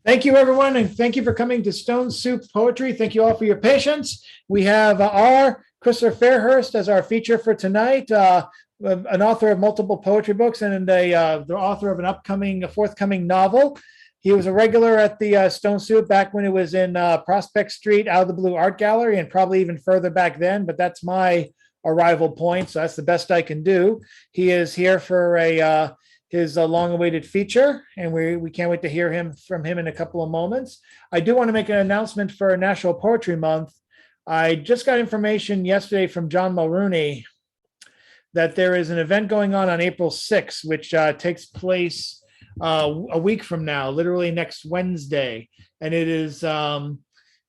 Thank you, everyone, and thank you for coming to Stone Soup Poetry. Thank you all for your patience. We have our Chrisler Fairhurst as our feature for tonight, an author of multiple poetry books and the author of a forthcoming novel. He was a regular at the Stone Soup back when it was in Prospect Street, Out of the Blue Art Gallery, and probably even further back then, but that's my arrival point, so that's the best I can do. He is here for his long-awaited feature, and we can't wait to hear from him in a couple of moments. I do want to make an announcement for National Poetry Month. I just got information yesterday from John Mulrooney that there is an event going on April 6th, which takes place a week from now, literally next Wednesday. And it is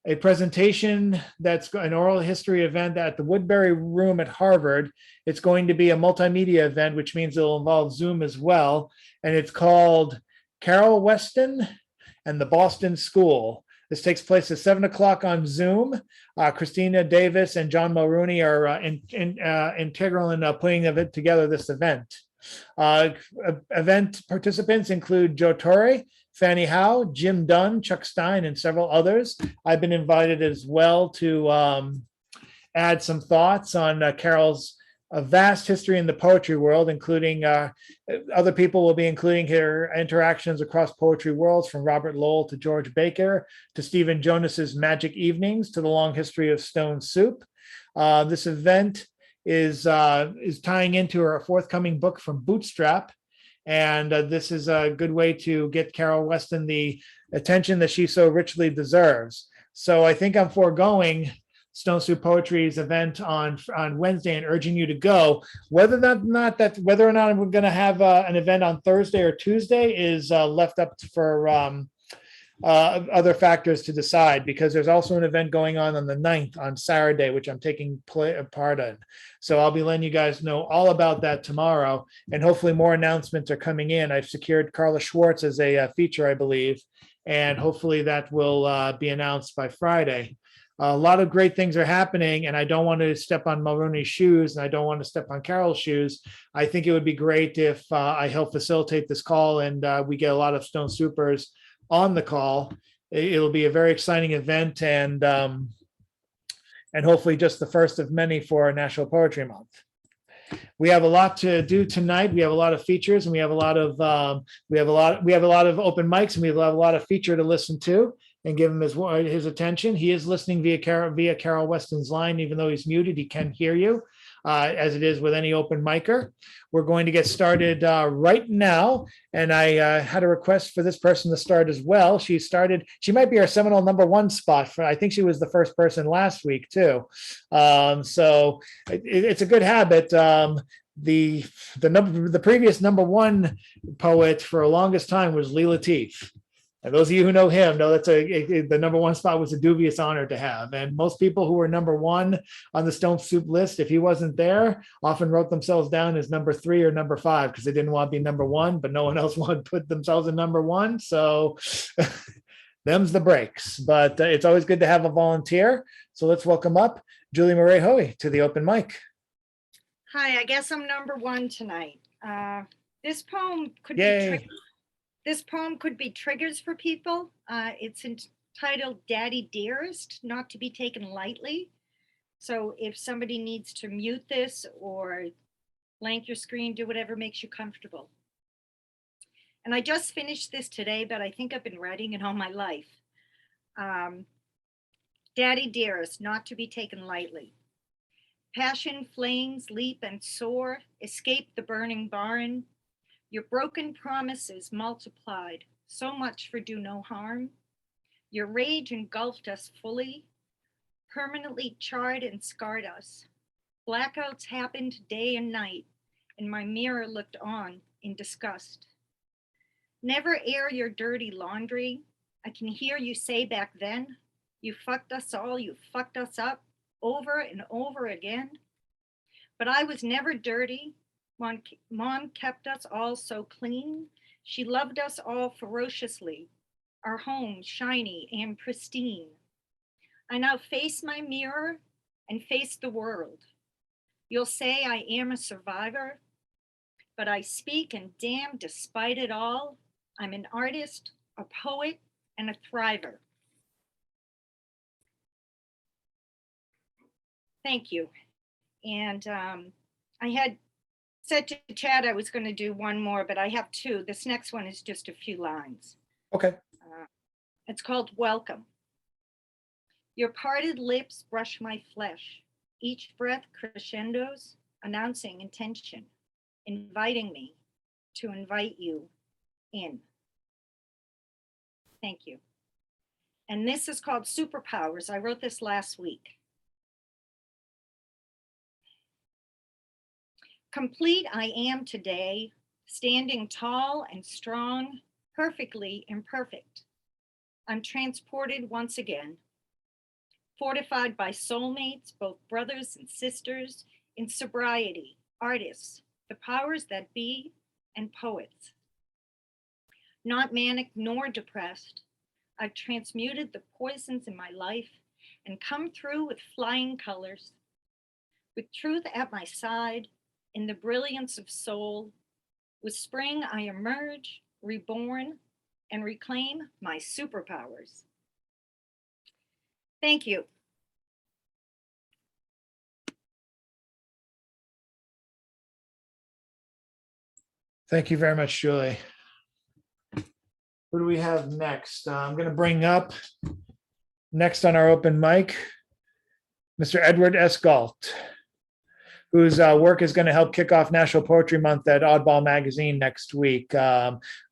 a presentation that's an oral history event at the Woodbury Room at Harvard. It's going to be a multimedia event, which means it'll involve Zoom as well. And it's called Weston and the Boston School. This takes place at 7 o'clock on Zoom. Christina Davis and John Mulrooney are integral in putting together this event. Event participants include Joe Torre, Fanny Howe, Jim Dunn, Chuck Stein, and several others. I've been invited as well to add some thoughts on Carol's vast history in the poetry world, including other people will be including her interactions across poetry worlds, from Robert Lowell to George Baker to Stephen Jonas's Magic Evenings to the long history of Stone Soup. This event is tying into her forthcoming book from Bootstrap. And this is a good way to get Carol Weston the attention that she so richly deserves. So I think I'm foregoing Stone Soup Poetry's event on Wednesday and urging you to go. Whether or not we're going to have an event on Thursday or Tuesday is left up for other factors to decide, because there's also an event going on the 9th on Saturday, which I'm taking part in. So I'll be letting you guys know all about that tomorrow, and hopefully more announcements are coming in. I've secured Carla Schwartz as a feature, I believe, and hopefully that will be announced by Friday. A lot of great things are happening, and I don't want to step on Mulrooney's shoes, and I don't want to step on Carol's shoes. I think it would be great if I help facilitate this call and we get a lot of Stone Soupers on the call. It'll be a very exciting event, and hopefully just the first of many for National Poetry Month. We have a lot to do tonight. We have a lot of features, and we have a lot of open mics, and we have a lot of feature to listen to and give him his attention. He is listening via Carol Weston's line. Even though he's muted, he can hear you, as it is with any open micer. We're going to get started right now, and I had a request for this person to start as well. She might be our seminal #1 spot. I think she was the first person last week too. So it's a good habit. The previous #1 poet for the longest time was Lee Lateef. And those of you who know him know that's the #1 spot was a dubious honor to have. And most people who were #1 on the Stone Soup list, if he wasn't there, often wrote themselves down as #3 or #5 because they didn't want to be #1, but no one else wanted to put themselves in #1. So them's the breaks. But it's always good to have a volunteer. So let's welcome up Julie Murray-Hoey to the open mic. Hi, I guess I'm #1 tonight. This poem could Yay. be This poem could be triggers for people. It's entitled Daddy Dearest, not to be taken lightly. So if somebody needs to mute this or blank your screen, do whatever makes you comfortable. And I just finished this today, but I think I've been writing it all my life. Daddy Dearest, not to be taken lightly. Passion flames leap and soar, escape the burning barn. Your broken promises multiplied, so much for do no harm. Your rage engulfed us fully, permanently charred and scarred us. Blackouts happened day and night, and my mirror looked on in disgust. Never air your dirty laundry. I can hear you say back then, you fucked us all, you fucked us up, over and over again. But I was never dirty. Mom kept us all so clean. She loved us all ferociously, our home shiny and pristine. I now face my mirror and face the world. You'll say I am a survivor, but I speak and damn despite it all, I'm an artist, a poet, and a thriver. Thank you. And I had said to Chad I was going to do one more, but I have two. This next one is just a few lines. Okay. It's called Welcome. Your parted lips brush my flesh. Each breath crescendos, announcing intention, inviting me to invite you in. Thank you. And this is called Superpowers. I wrote this last week. Complete I am today, standing tall and strong, perfectly imperfect. I'm transported once again, fortified by soulmates, both brothers and sisters, in sobriety, artists, the powers that be, and poets. Not manic nor depressed, I've transmuted the poisons in my life and come through with flying colors. With truth at my side, in the brilliance of soul, with spring I emerge, reborn, and reclaim my superpowers. Thank you. Thank you very much, Julie. Who do we have next? I'm going to bring up next on our open mic, Mr. Edward S. Galt, whose work is going to help kick off National Poetry Month at Oddball Magazine next week.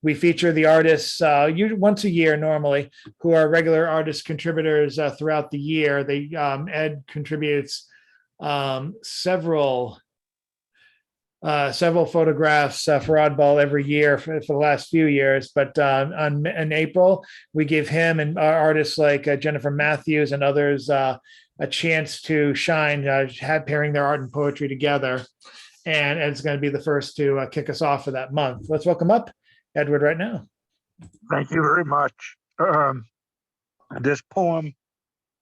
We feature the artists once a year normally, who are regular artist contributors throughout the year. Ed contributes several photographs for Oddball every year for the last few years. But in April, we give him and artists like Jennifer Matthews and others a chance to shine, pairing their art and poetry together. And Ed's going to be the first to kick us off for that month. Let's welcome up Edward right now. Thank you very much. This poem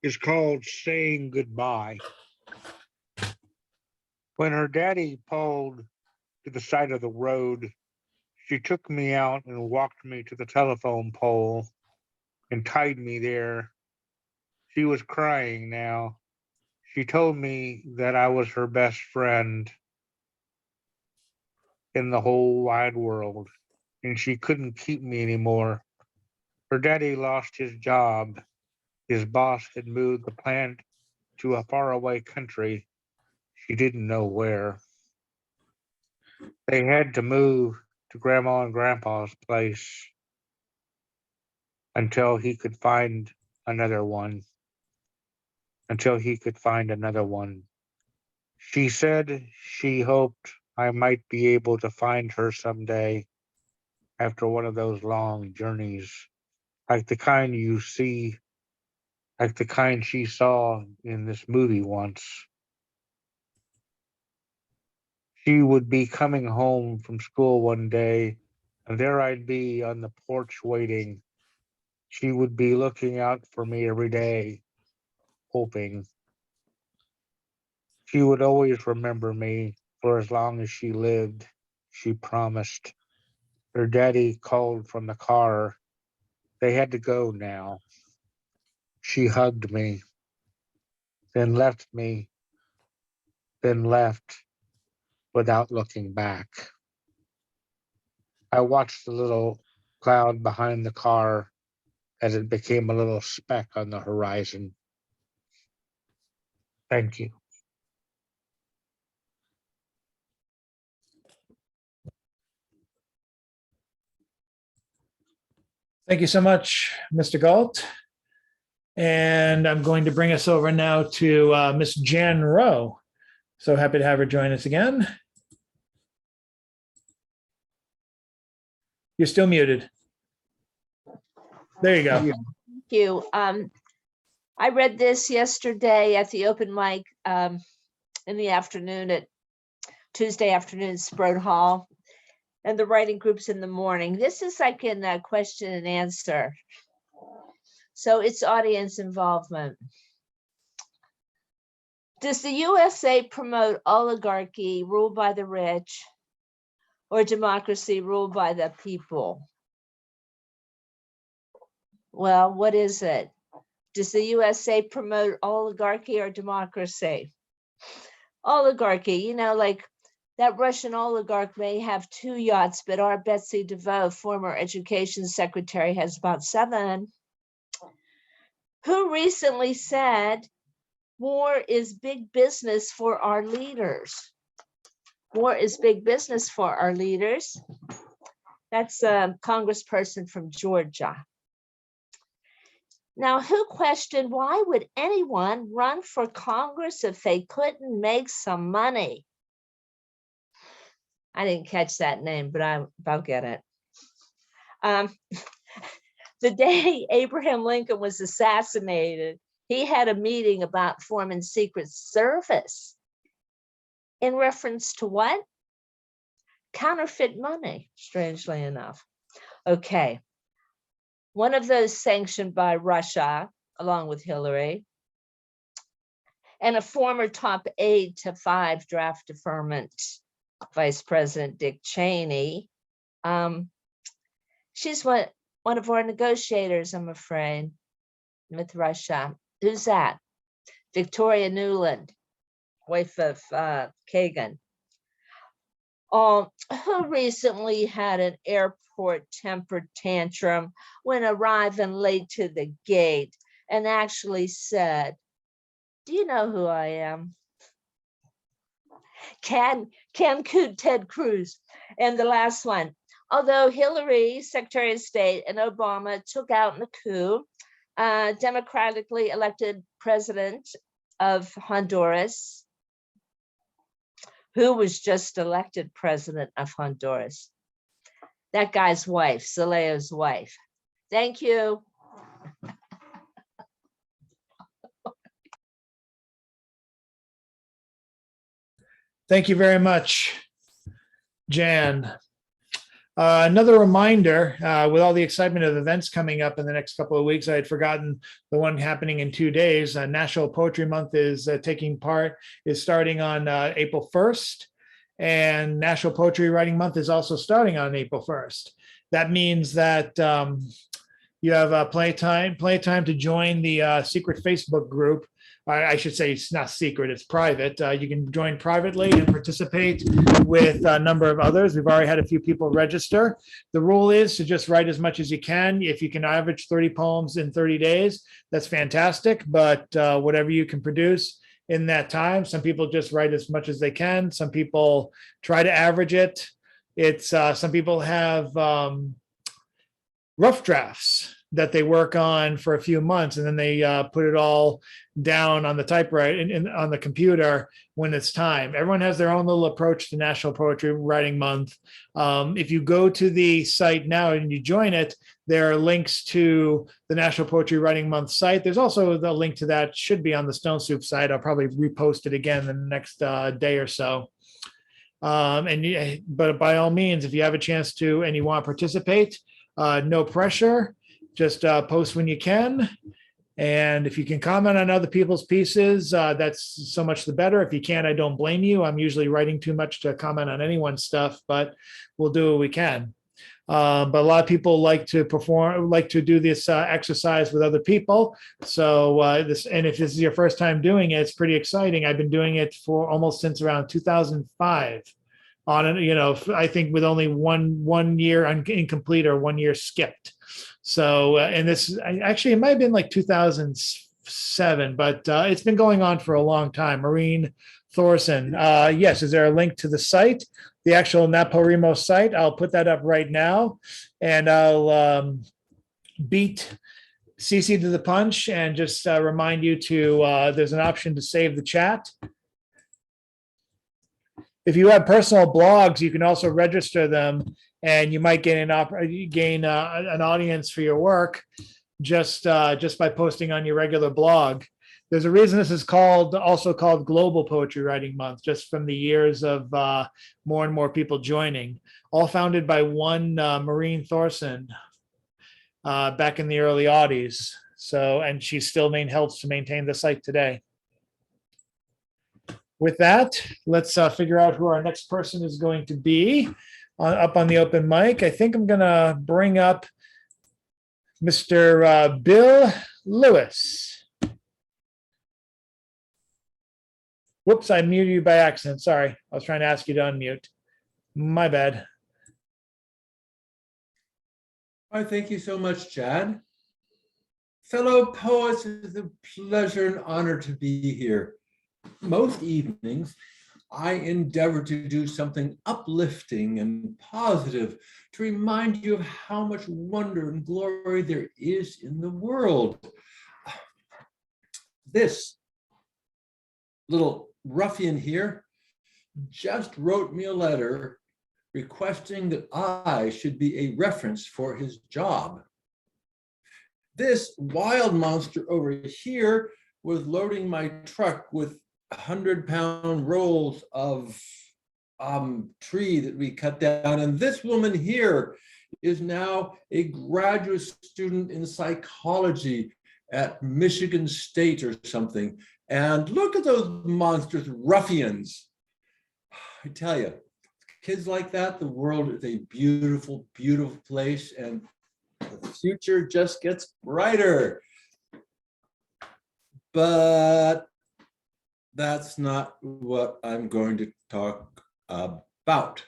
is called Saying Goodbye. When her daddy pulled to the side of the road, she took me out and walked me to the telephone pole and tied me there. She was crying now. She told me that I was her best friend in the whole wide world, and she couldn't keep me anymore. Her daddy lost his job. His boss had moved the plant to a faraway country. She didn't know where. They had to move to Grandma and Grandpa's place until he could find another one. She said she hoped I might be able to find her someday after one of those long journeys, like the kind she saw in this movie once. She would be coming home from school one day, and there I'd be on the porch waiting. She would be looking out for me every day, hoping. She would always remember me for as long as she lived, she promised. Her daddy called from the car. They had to go now. She hugged me, then left without looking back. I watched the little cloud behind the car as it became a little speck on the horizon. Thank you. Thank you so much, Mr. Galt. And I'm going to bring us over now to Miss Jan Rowe. So happy to have her join us again. You're still muted. There you go. Thank you. I read this yesterday at the open mic in the afternoon at Tuesday afternoon, Sprott Hall, and the writing groups in the morning. This is like in a question and answer. So it's audience involvement. Does the USA promote oligarchy ruled by the rich or democracy ruled by the people? Well, what is it? Does the USA promote oligarchy or democracy? Oligarchy, you know, like that Russian oligarch may have 2 yachts, but our Betsy DeVoe, former education secretary, has about 7. Who recently said, war is big business for our leaders? War is big business for our leaders. That's a congressperson from Georgia. Now, who questioned why would anyone run for Congress if they couldn't make some money? I didn't catch that name, but I'll get it. The day Abraham Lincoln was assassinated, he had a meeting about forming Secret Service in reference to what? Counterfeit money, strangely enough. Okay. One of those sanctioned by Russia, along with Hillary, and a former top aide to 5 draft deferment Vice President Dick Cheney. She's one of our negotiators, I'm afraid, with Russia. Who's that? Victoria Nuland, wife of Kagan. Who recently had an airport temper tantrum when arriving late to the gate and actually said, "Do you know who I am?" Cancun Ted Cruz. And the last one, although Hillary, Secretary of State, and Obama took out in the coup, democratically elected president of Honduras, who was just elected president of Honduras. That guy's wife, Zaleo's wife. Thank you. Thank you very much, Jan. Another reminder, with all the excitement of events coming up in the next couple of weeks, I had forgotten the one happening in 2 days. National Poetry Month is starting on April 1st, and National Poetry Writing Month is also starting on April 1st. That means that you have playtime to join the secret Facebook group. I should say it's not secret, it's private. You can join privately and participate with a number of others. We've already had a few people register. The rule is to just write as much as you can. If you can average 30 poems in 30 days, that's fantastic. But whatever you can produce in that time, some people just write as much as they can. Some people try to average it. It's some people have rough drafts that they work on for a few months, and then they put it all down on the typewriter and on the computer when it's time. Everyone has their own little approach to National Poetry Writing Month. If you go to the site now and you join it, there are links to the National Poetry Writing Month site. There's also the link to that should be on the Stone Soup site. I'll probably repost it again in the next day or so. But by all means, if you have a chance to and you want to participate, no pressure. Just post when you can. And if you can comment on other people's pieces, that's so much the better. If you can't, I don't blame you. I'm usually writing too much to comment on anyone's stuff, but we'll do what we can. But a lot of people like to do this exercise with other people. So and if this is your first time doing it, it's pretty exciting. I've been doing it for almost since around 2005. I think with only one year incomplete or 1 year skipped. So, and this actually, it might have been like 2007, but it's been going on for a long time. Maureen Thorson. Yes, is there a link to the site, the actual NaPoWriMo site? I'll put that up right now, and I'll beat CC to the punch and just remind you to, there's an option to save the chat. If you have personal blogs, you can also register them, and you might gain an audience for your work just by posting on your regular blog. There's a reason this is also called Global Poetry Writing Month, just from the years of more and more people joining. All founded by one Maureen Thorson back in the early aughties. So, and she still helps to maintain the site today. With that, let's figure out who our next person is going to be up on the open mic. I think I'm going to bring up Mr. Bill Lewis. Whoops, I muted you by accident. Sorry. I was trying to ask you to unmute. My bad. Why, thank you so much, Chad. Fellow poets, it's a pleasure and honor to be here. Most evenings, I endeavor to do something uplifting and positive to remind you of how much wonder and glory there is in the world. This little ruffian here just wrote me a letter requesting that I should be a reference for his job. This wild monster over here was loading my truck with 100-pound rolls of tree that we cut down. And this woman here is now a graduate student in psychology at Michigan State or something. And look at those monstrous ruffians. I tell you, kids like that, the world is a beautiful, beautiful place, and the future just gets brighter. But that's not what I'm going to talk about.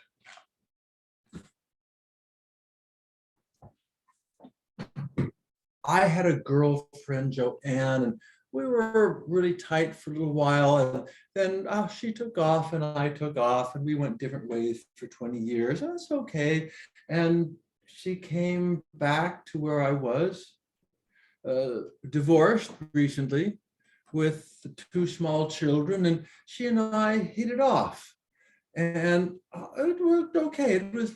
I had a girlfriend, Joanne, and we were really tight for a little while, and then she took off and I took off, and we went different ways for 20 years. And that's okay. And she came back to where I was, divorced recently with the 2 small children, and she and I hit it off. And it worked okay. It was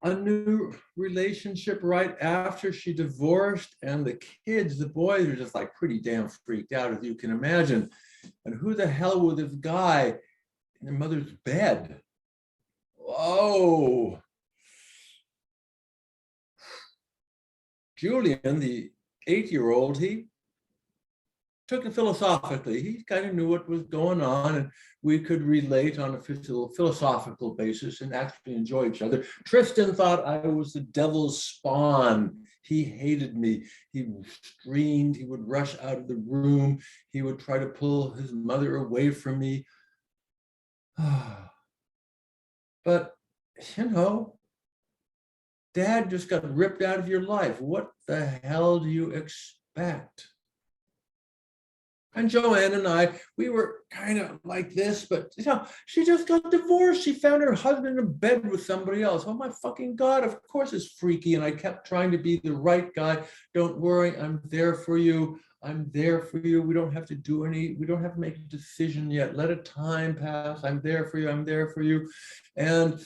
a new relationship right after she divorced, and the kids, the boys, are just like pretty damn freaked out, as you can imagine. And who the hell was this guy in their mother's bed? Oh, Julian, the 8-year-old, he took it philosophically. He kind of knew what was going on, and we could relate on a philosophical basis and actually enjoy each other. Tristan thought I was the devil's spawn. He hated me. He screamed. He would rush out of the room. He would try to pull his mother away from me. But, you know, Dad just got ripped out of your life. What the hell do you expect? And Joanne and I, we were kind of like this, but you know, she just got divorced. She found her husband in bed with somebody else. Oh my fucking God, of course it's freaky. And I kept trying to be the right guy. Don't worry, I'm there for you. I'm there for you. We don't have to make a decision yet. Let a time pass. I'm there for you. I'm there for you. And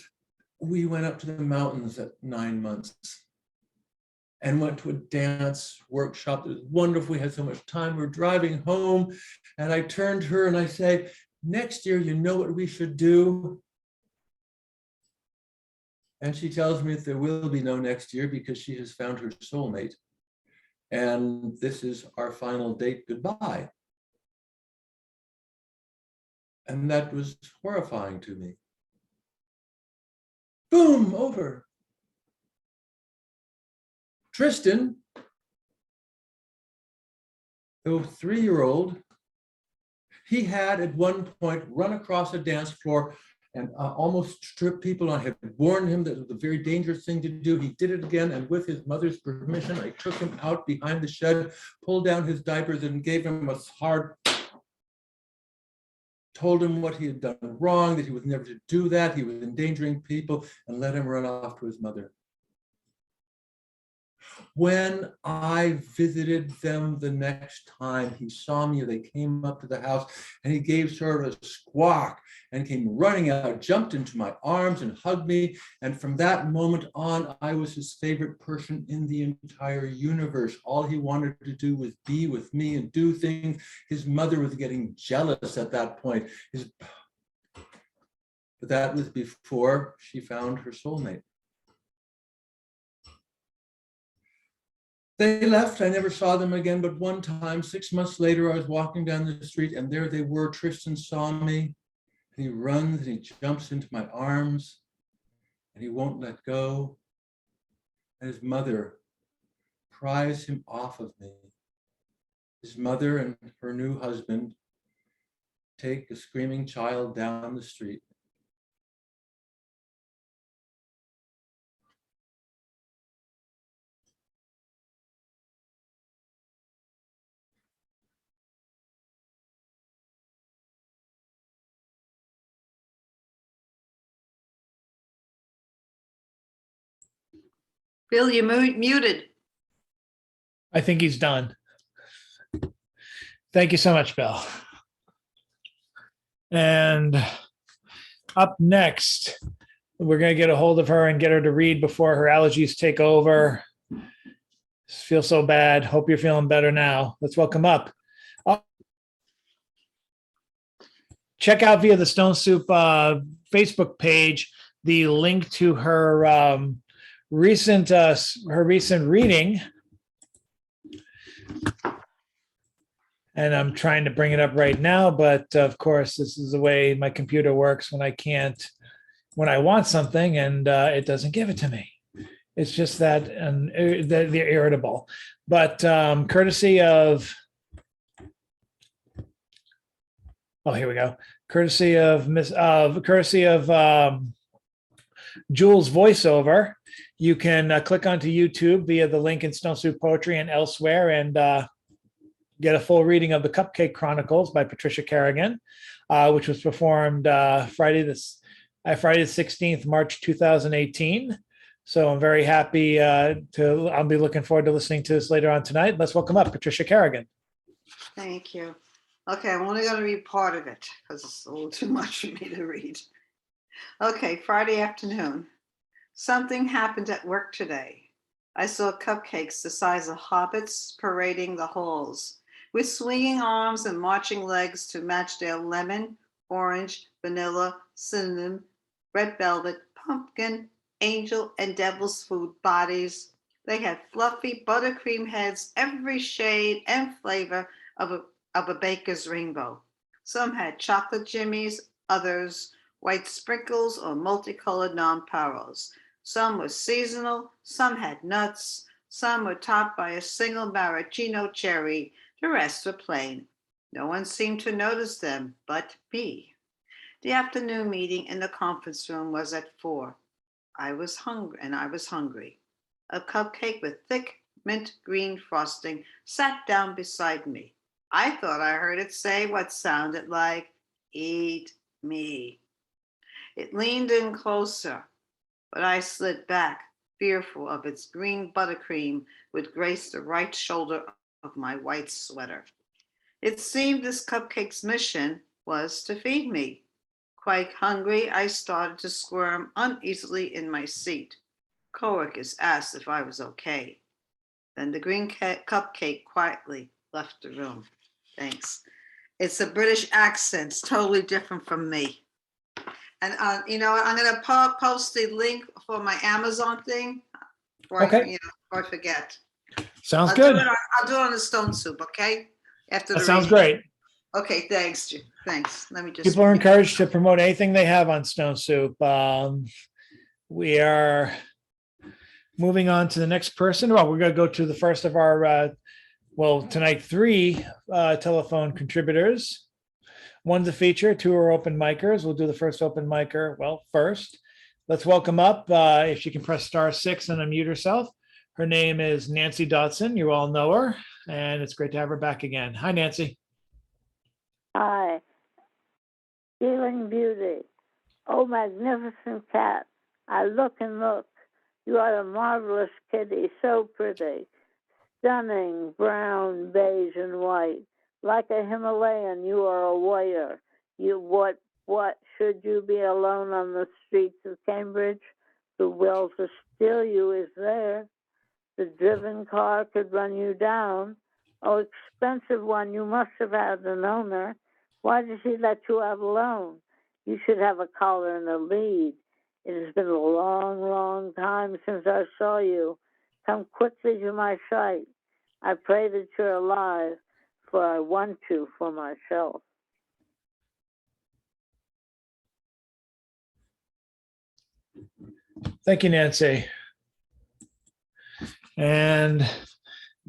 we went up to the mountains at 9 months and went to a dance workshop. It was wonderful. We had so much time. We were driving home, and I turned to her and I say, next year, you know what we should do? And she tells me that there will be no next year because she has found her soulmate. And this is our final date goodbye. And that was horrifying to me. Boom, over. Tristan, the 3-year-old, he had at one point run across a dance floor and almost stripped people. I had warned him that it was a very dangerous thing to do. He did it again, and with his mother's permission, I took him out behind the shed, pulled down his diapers, and gave him a hard, told him what he had done wrong, that he was never to do that, he was endangering people, and let him run off to his mother. When I visited them the next time, he saw me, they came up to the house, and he gave sort of a squawk and came running out, jumped into my arms and hugged me. And from that moment on, I was his favorite person in the entire universe. All he wanted to do was be with me and do things. His mother was getting jealous at that point. But that was before she found her soulmate. They left. I never saw them again, but one time, 6 months later, I was walking down the street, and there they were. Tristan saw me, and he runs, and he jumps into my arms, and he won't let go. And his mother pries him off of me. His mother and her new husband take a screaming child down the street. Bill, you muted. I think he's done. Thank you so much, Bill. And up next, we're going to get a hold of her and get her to read before her allergies take over. Feel so bad. Hope you're feeling better now. Let's welcome up. Check out via the Stone Soup Facebook page the link to her recent reading. And I'm trying to bring it up right now, but of course, this is the way my computer works when I want something and it doesn't give it to me. It's just that they're irritable. But courtesy of, oh, here we go. Courtesy of Jules' voiceover, you can click onto YouTube via the link in Stone Soup Poetry and elsewhere and get a full reading of the Cupcake Chronicles by Patricia Carrigan, which was performed Friday the 16th, March 2018. So I'm very happy I'll be looking forward to listening to this later on tonight. Let's welcome up Patricia Carrigan. Thank you. Okay, I'm only going to read part of it because it's a little too much for me to read. Okay, Friday afternoon. Something happened at work today. I saw cupcakes the size of hobbits parading the halls, with swinging arms and marching legs to match their lemon, orange, vanilla, cinnamon, red velvet, pumpkin, angel, and devil's food bodies. They had fluffy buttercream heads, every shade and flavor of a baker's rainbow. Some had chocolate jimmies, others white sprinkles or multicolored nonpareils. Some were seasonal, some had nuts, some were topped by a single maraschino cherry, the rest were plain. No one seemed to notice them but me. The afternoon meeting in the conference room was at 4. I was hungry. A cupcake with thick mint green frosting sat down beside me. I thought I heard it say what sounded like, "Eat me." It leaned in closer, but I slid back, fearful of its green buttercream would grace the right shoulder of my white sweater. It seemed this cupcake's mission was to feed me. Quite hungry, I started to squirm uneasily in my seat. Coworkers asked if I was okay. Then the green cupcake quietly left the room. Thanks. It's a British accent. It's totally different from me. And I'm going to post the link for my Amazon thing. Okay. Before I forget. Sounds good. I'll do it on the Stone Soup, okay? After That the sounds reading. great. Okay, thanks. Thanks. Let me just. People are encouraged to promote anything they have on Stone Soup. We are moving on to the next person. Well, we're going to go to the first of our, tonight, 3 telephone contributors. One's a feature, 2 are open micers. We'll do the first open micer. Well, first, let's welcome up, if she can press *6 and unmute herself. Her name is Nancy Dotson. You all know her, and it's great to have her back again. Hi, Nancy. Hi. Healing Beauty. Oh, magnificent cat. I look and look. You are a marvelous kitty, so pretty. Stunning, brown, beige, and white. Like a Himalayan, you are a warrior. What should you be alone on the streets of Cambridge? The will to steal you is there. The driven car could run you down. Oh, expensive one, you must have had an owner. Why did he let you out alone? You should have a collar and a lead. It has been a long, long time since I saw you. Come quickly to my sight. I pray that you're alive, for I want you for myself. Thank you, Nancy. And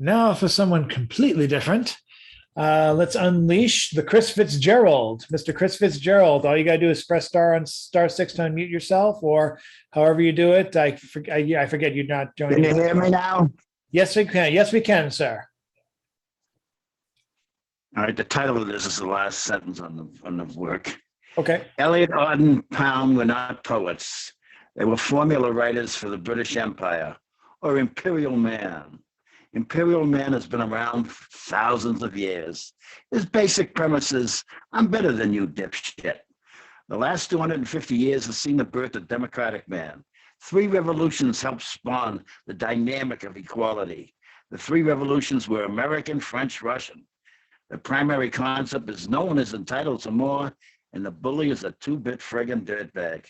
Now for someone completely different. Let's unleash the Chris Fitzgerald. Mr. Chris Fitzgerald, all you gotta do is press star 6 to unmute yourself, or however you do it. I forget you're not Can joining. you hear me now? Yes, we can. Yes, we can, sir. All right, the title of this is the last sentence on the work. Okay. Eliot, Auden, Pound were not poets. They were formula writers for the British Empire, or Imperial Man. Imperial Man has been around for thousands of years. His basic premise is, I'm better than you, dipshit. The last 250 years has seen the birth of democratic man. 3 revolutions helped spawn the dynamic of equality. The 3 revolutions were American, French, Russian. The primary concept is no one is entitled to more, and the bully is a 2-bit friggin' dirtbag.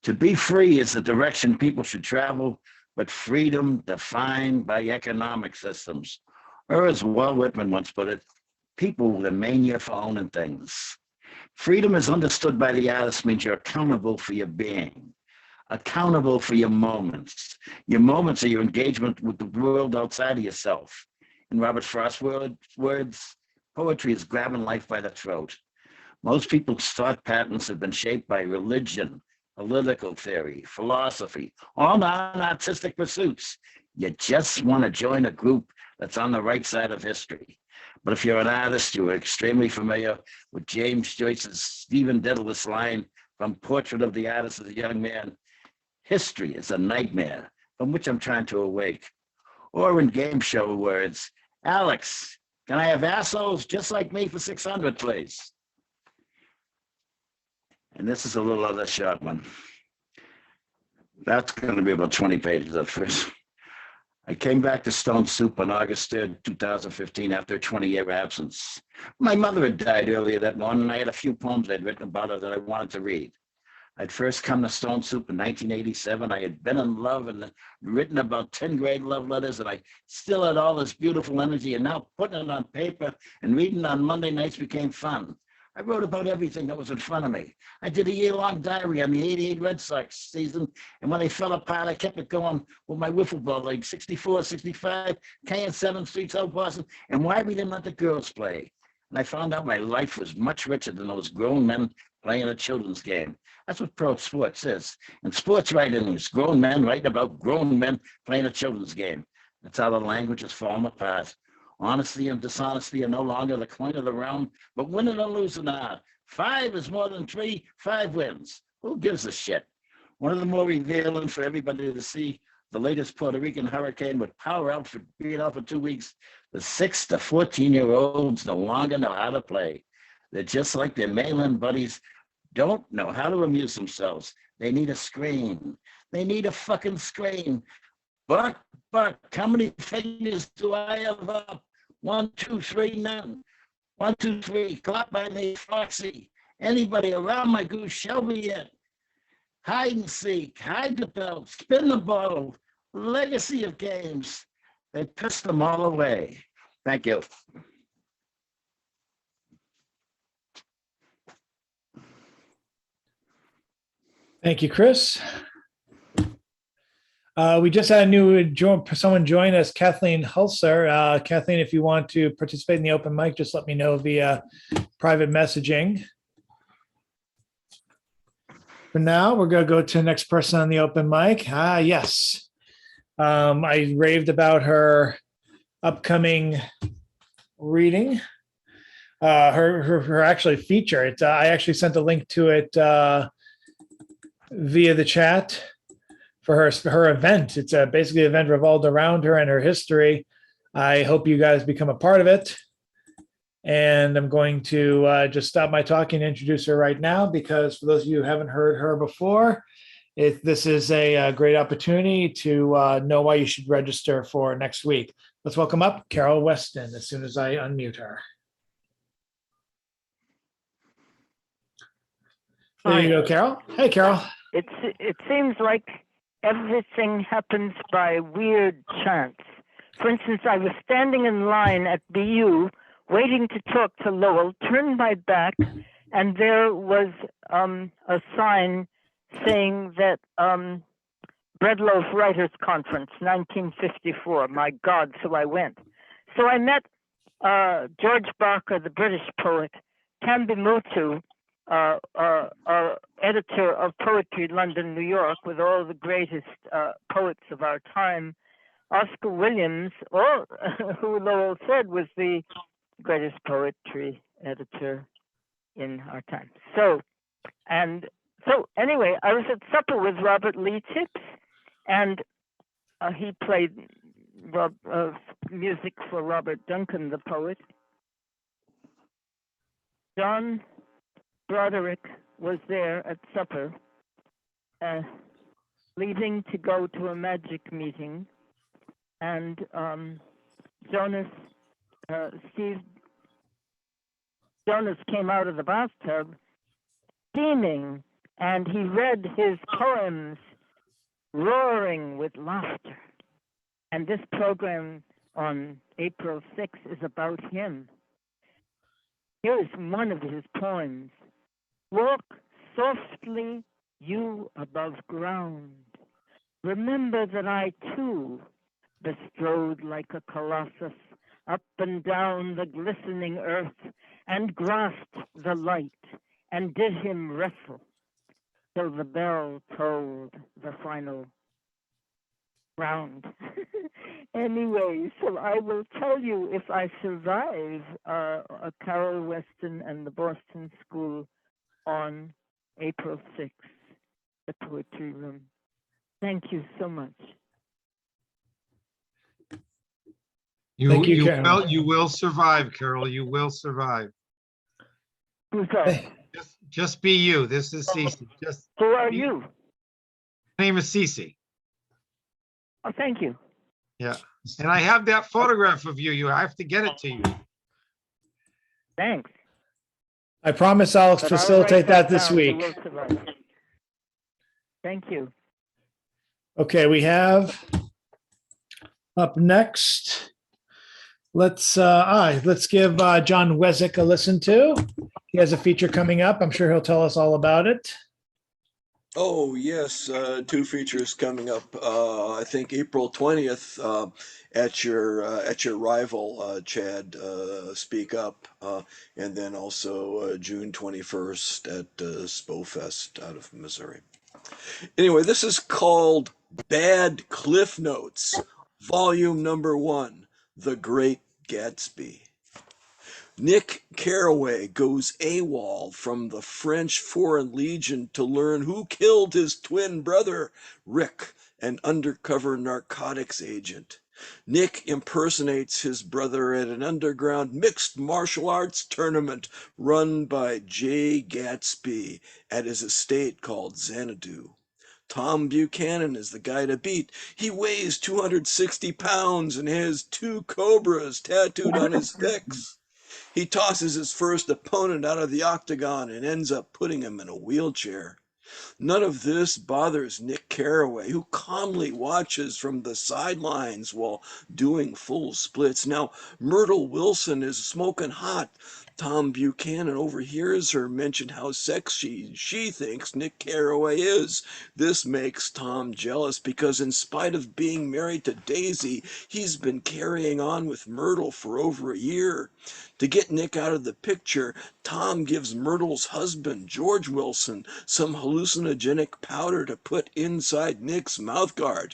To be free is the direction people should travel, but freedom defined by economic systems. Or as Walt Whitman once put it, people with a mania for owning things. Freedom is understood by the artist means you're accountable for your being, accountable for your moments. Your moments are your engagement with the world outside of yourself. In Robert Frost's words, poetry is grabbing life by the throat. Most people's thought patterns have been shaped by religion, political theory, philosophy, all non-artistic pursuits. You just want to join a group that's on the right side of history. But if you're an artist, you are extremely familiar with James Joyce's Stephen Dedalus line from Portrait of the Artist as a Young Man, history is a nightmare from which I'm trying to awake. Or in game show words, Alex, can I have assholes just like me for 600, please? And this is a little other short one. That's going to be about 20 pages at first. I came back to Stone Soup on August 3rd, 2015, after a 20-year absence. My mother had died earlier that morning, and I had a few poems I'd written about her that I wanted to read. I'd first come to Stone Soup in 1987. I had been in love and written about 10 grade love letters, and I still had all this beautiful energy, and now putting it on paper and reading on Monday nights became fun. I wrote about everything that was in front of me. I did a year-long diary on the 88 Red Sox season, and when they fell apart, I kept it going with my wiffle ball league, 64, 65, K and 7th Street, South Boston, and why we didn't let the girls play. And I found out my life was much richer than those grown men playing a children's game. That's what pro sports is. And sports writing is grown men writing about grown men playing a children's game. That's how the language is falling apart. Honesty and dishonesty are no longer the coin of the realm, but winning and losing are. 5 is more than 3, 5 wins. Who gives a shit? One of the more revealing for everybody to see, the latest Puerto Rican hurricane with power out for being out for 2 weeks. The 6 to 14-year-olds no longer know how to play. They're just like their mainland buddies, don't know how to amuse themselves. They need a screen. They need a fucking screen. Buck, how many fingers do I have up? 1, 2, 3, none. 1, 2, 3, clap by me, Foxy. Anybody around my goose shall be it. Hide and seek, hide the belt, spin the bottle, legacy of games. They pissed them all away. Thank you. Thank you, Chris. We just had a new someone join us, Kathleen Hulser. Kathleen, if you want to participate in the open mic, just let me know via private messaging. For now, we're going to go to the next person on the open mic. Yes. I raved about her upcoming reading, her actually feature. I actually sent a link to it via the chat. For her event. It's basically an event revolved around her and her history. I hope you guys become a part of it. And I'm going to just stop my talking and introduce her right now, because for those of you who haven't heard her before, this is a great opportunity to know why you should register for next week. Let's welcome up Carol Weston as soon as I unmute her. There you go, Carol. Hey, Carol. It seems like everything happens by weird chance. For instance, I was standing in line at BU waiting to talk to Lowell, turned my back, and there was a sign saying that Breadloaf Writers Conference, 1954. My God, so I went. So I met George Barker, the British poet, Tambi Mutu, editor of Poetry London, New York, with all the greatest poets of our time, Oscar Williams, who Lowell said was the greatest poetry editor in our time. So anyway, I was at supper with Robert Lee Tipps, and he played music for Robert Duncan, the poet. John Broderick was there at supper, leaving to go to a magic meeting, and Jonas came out of the bathtub steaming, and he read his poems roaring with laughter. And this program on April 6th is about him. Here is one of his poems. Walk softly, you above ground. Remember that I too bestrode like a colossus up and down the glistening earth, and grasped the light, and did him wrestle till the bell tolled the final round. Anyway, so I will tell you if I survive Carol Weston and the Boston School on April 6th, the Poetry Room. Thank you so much. Thank you, Carol. You will survive, Carol. You will survive. Who's that? Just be you. This is Cece. Who are you? My name is Cece. Oh, thank you. Yeah. And I have that photograph of you. You have to get it to you. Thanks. I promise I'll But facilitate I'll write that this down, week. so we'll survive. Thank you. Okay, we have up next. Let's give John Wesick a listen to. He has a feature coming up. I'm sure he'll tell us all about it. Oh, yes, two features coming up. I think April 20th at your rival, Chad, Speak Up, and then also June 21st at Spofest out of Missouri. Anyway, this is called Bad Cliff Notes, Volume Number 1, The Great Gatsby. Nick Carraway goes AWOL from the French Foreign Legion to learn who killed his twin brother, Rick, an undercover narcotics agent. Nick impersonates his brother at an underground mixed martial arts tournament run by Jay Gatsby at his estate called Xanadu. Tom Buchanan is the guy to beat. He weighs 260 pounds and has 2 cobras tattooed on his sticks. He tosses his first opponent out of the octagon and ends up putting him in a wheelchair. None of this bothers Nick Carraway, who calmly watches from the sidelines while doing full splits. Now, Myrtle Wilson is smoking hot. Tom Buchanan overhears her mention how sexy she thinks Nick Carraway is. This makes Tom jealous because in spite of being married to Daisy, he's been carrying on with Myrtle for over a year. To get Nick out of the picture, Tom gives Myrtle's husband, George Wilson, some hallucinogenic powder to put inside Nick's mouthguard.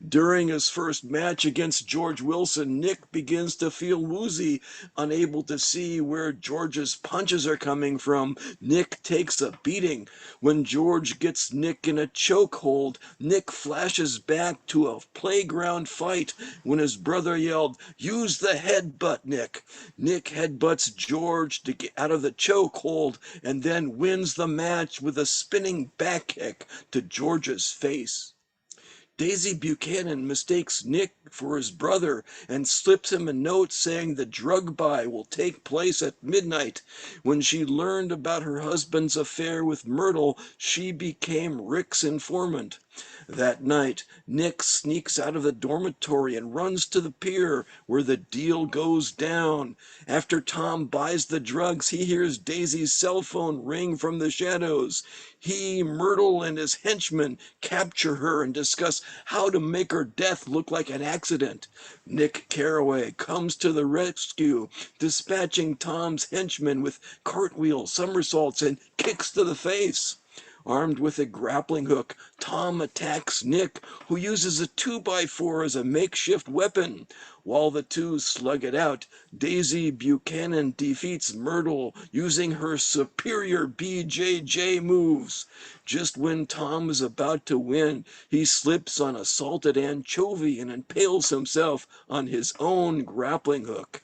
During his first match against George Wilson, Nick begins to feel woozy, unable to see where George's punches are coming from. Nick takes a beating. When George gets Nick in a chokehold, Nick flashes back to a playground fight when his brother yelled, "Use the headbutt, Nick." Nick headbutts George to get out of the chokehold and then wins the match with a spinning back kick to George's face. Daisy Buchanan mistakes Nick for his brother and slips him a note saying the drug buy will take place at midnight. When she learned about her husband's affair with Myrtle, she became Rick's informant. That night, Nick sneaks out of the dormitory and runs to the pier where the deal goes down. After Tom buys the drugs, he hears Daisy's cell phone ring from the shadows. He, Myrtle, and his henchmen capture her and discuss how to make her death look like an accident. Nick Carraway comes to the rescue, dispatching Tom's henchmen with cartwheels, somersaults, and kicks to the face. Armed with a grappling hook, Tom attacks Nick, who uses a 2x4 as a makeshift weapon. While the two slug it out, Daisy Buchanan defeats Myrtle using her superior BJJ moves. Just when Tom is about to win, he slips on a salted anchovy and impales himself on his own grappling hook.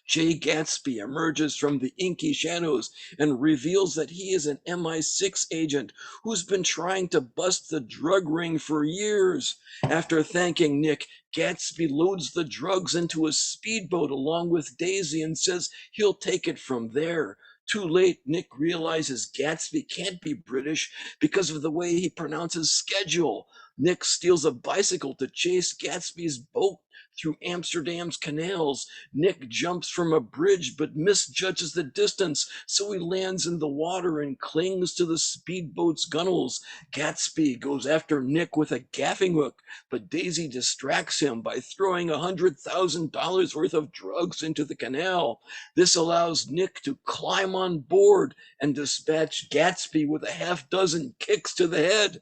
Jay Gatsby emerges from the inky shadows and reveals that he is an MI6 agent who's been trying to bust the drug ring for years. After thanking Nick, Gatsby loads the drugs into a speedboat along with Daisy and says he'll take it from there. Too late, Nick realizes Gatsby can't be British because of the way he pronounces schedule. Nick steals a bicycle to chase Gatsby's boat through Amsterdam's canals. Nick jumps from a bridge but misjudges the distance, so he lands in the water and clings to the speedboat's gunnels. Gatsby goes after Nick with a gaffing hook, but Daisy distracts him by throwing $100,000 worth of drugs into the canal. This allows Nick to climb on board and dispatch Gatsby with a half-dozen kicks to the head.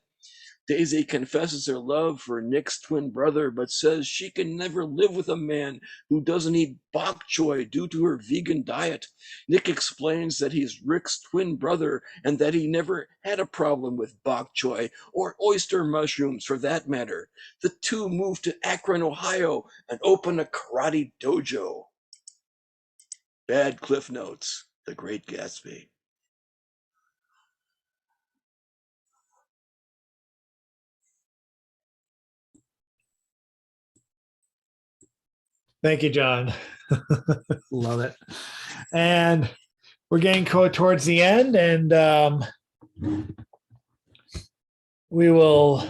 Daisy confesses her love for Nick's twin brother, but says she can never live with a man who doesn't eat bok choy due to her vegan diet. Nick explains that he's Rick's twin brother and that he never had a problem with bok choy or oyster mushrooms for that matter. The two move to Akron, Ohio and open a karate dojo. Bad Cliff Notes, The Great Gatsby. Thank you, John. Love it. And we're getting towards the end, and we will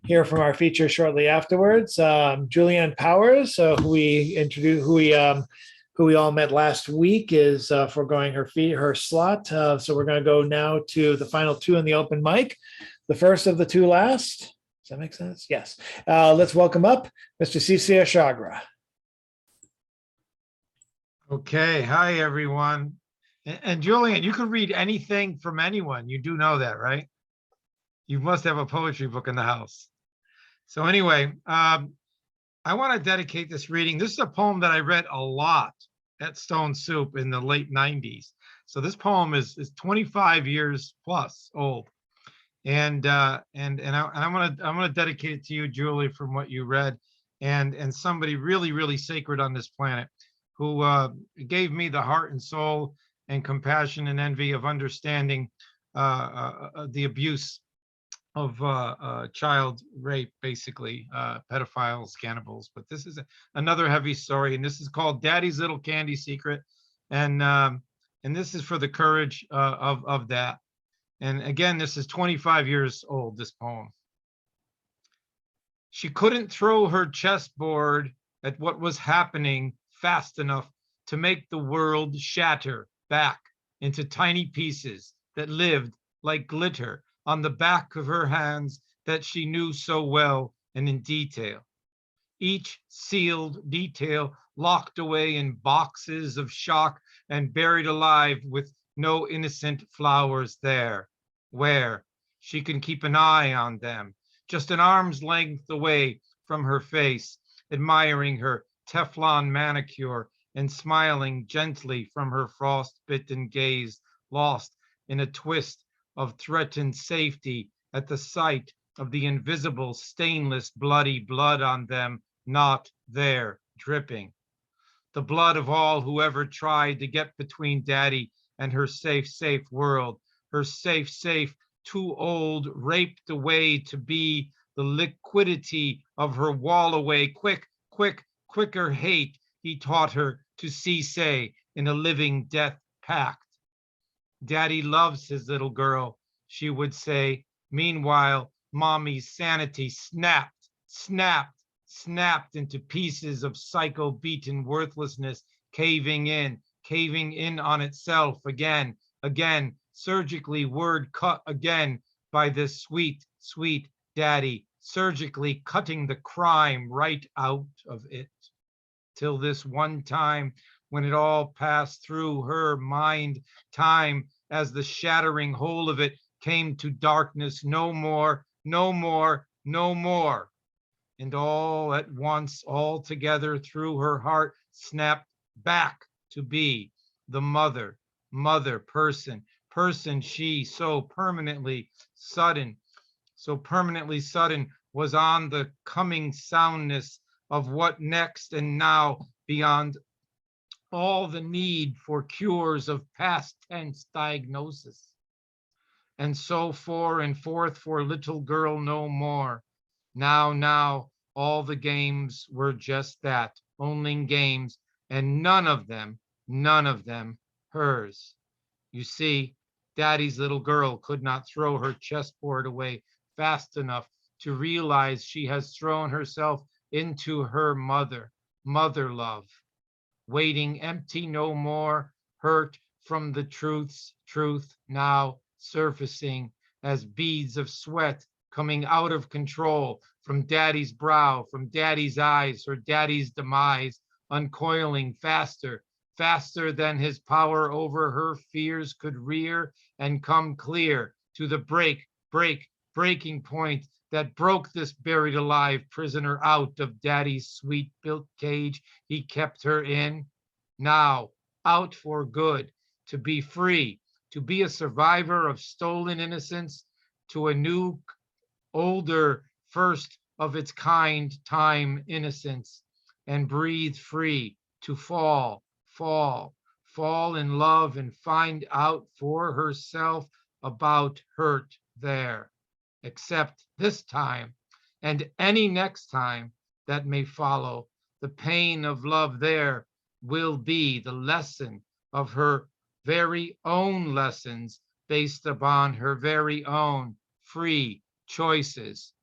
hear from our feature shortly afterwards. Julianne Powers, who we all met last week, is foregoing her slot. So we're going to go now to the final two in the open mic. The first of the two last. Does that make sense? Yes. Let's welcome up Mr. Cecil Chagra. Okay, hi, everyone. And Julian, you can read anything from anyone. You do know that, right? You must have a poetry book in the house. So anyway, I want to dedicate this reading. This is a poem that I read a lot at Stone Soup in the late 90s. So this poem is 25 years plus old. And I'm gonna dedicate it to you, Julie, from what you read, and somebody really, really sacred on this planet, who gave me the heart and soul and compassion and envy of understanding the abuse of child rape, basically, pedophiles, cannibals. But this is another heavy story, and this is called Daddy's Little Candy Secret, and this is for the courage of that. And again, this is 25 years old, this poem. She couldn't throw her chessboard at what was happening fast enough to make the world shatter back into tiny pieces that lived like glitter on the back of her hands that she knew so well and in detail. Each sealed detail locked away in boxes of shock and buried alive with no innocent flowers there, where she can keep an eye on them, just an arm's length away from her face, admiring her Teflon manicure and smiling gently from her frost-bitten gaze, lost in a twist of threatened safety at the sight of the invisible, stainless, bloody blood on them, not there, dripping. The blood of all who ever tried to get between Daddy and her safe, safe world, her safe, safe, too old, raped away to be the liquidity of her wall away, quick, quick, quicker hate he taught her to say in a living death pact. Daddy loves his little girl, she would say. Meanwhile, Mommy's sanity snapped into pieces of psycho-beaten worthlessness, caving in on itself again, surgically word cut again by this sweet daddy, surgically cutting the crime right out of it. Till this one time when it all passed through her mind, time as the shattering whole of it came to darkness, no more. And all at once, all together through her heart, snapped back to be the mother person she so permanently sudden was on the coming soundness of what next and now beyond all the need for cures of past tense diagnosis. And so for and forth for little girl no more. Now, all the games were just that, only games, and none of them hers. You see, Daddy's little girl could not throw her chessboard away fast enough to realize she has thrown herself into her mother love, waiting empty no more, hurt from the truth now surfacing as beads of sweat coming out of control from Daddy's brow, from Daddy's eyes, her Daddy's demise, uncoiling faster than his power over her fears could rear, and come clear to the breaking point that broke this buried alive prisoner out of Daddy's sweet built cage he kept her in. Now out for good, to be free, to be a survivor of stolen innocence, to a new, older, first of its kind time innocence, and breathe free, to fall in love and find out for herself about hurt there. Except this time and any next time that may follow, the pain of love there will be the lesson of her very own lessons based upon her very own free choices.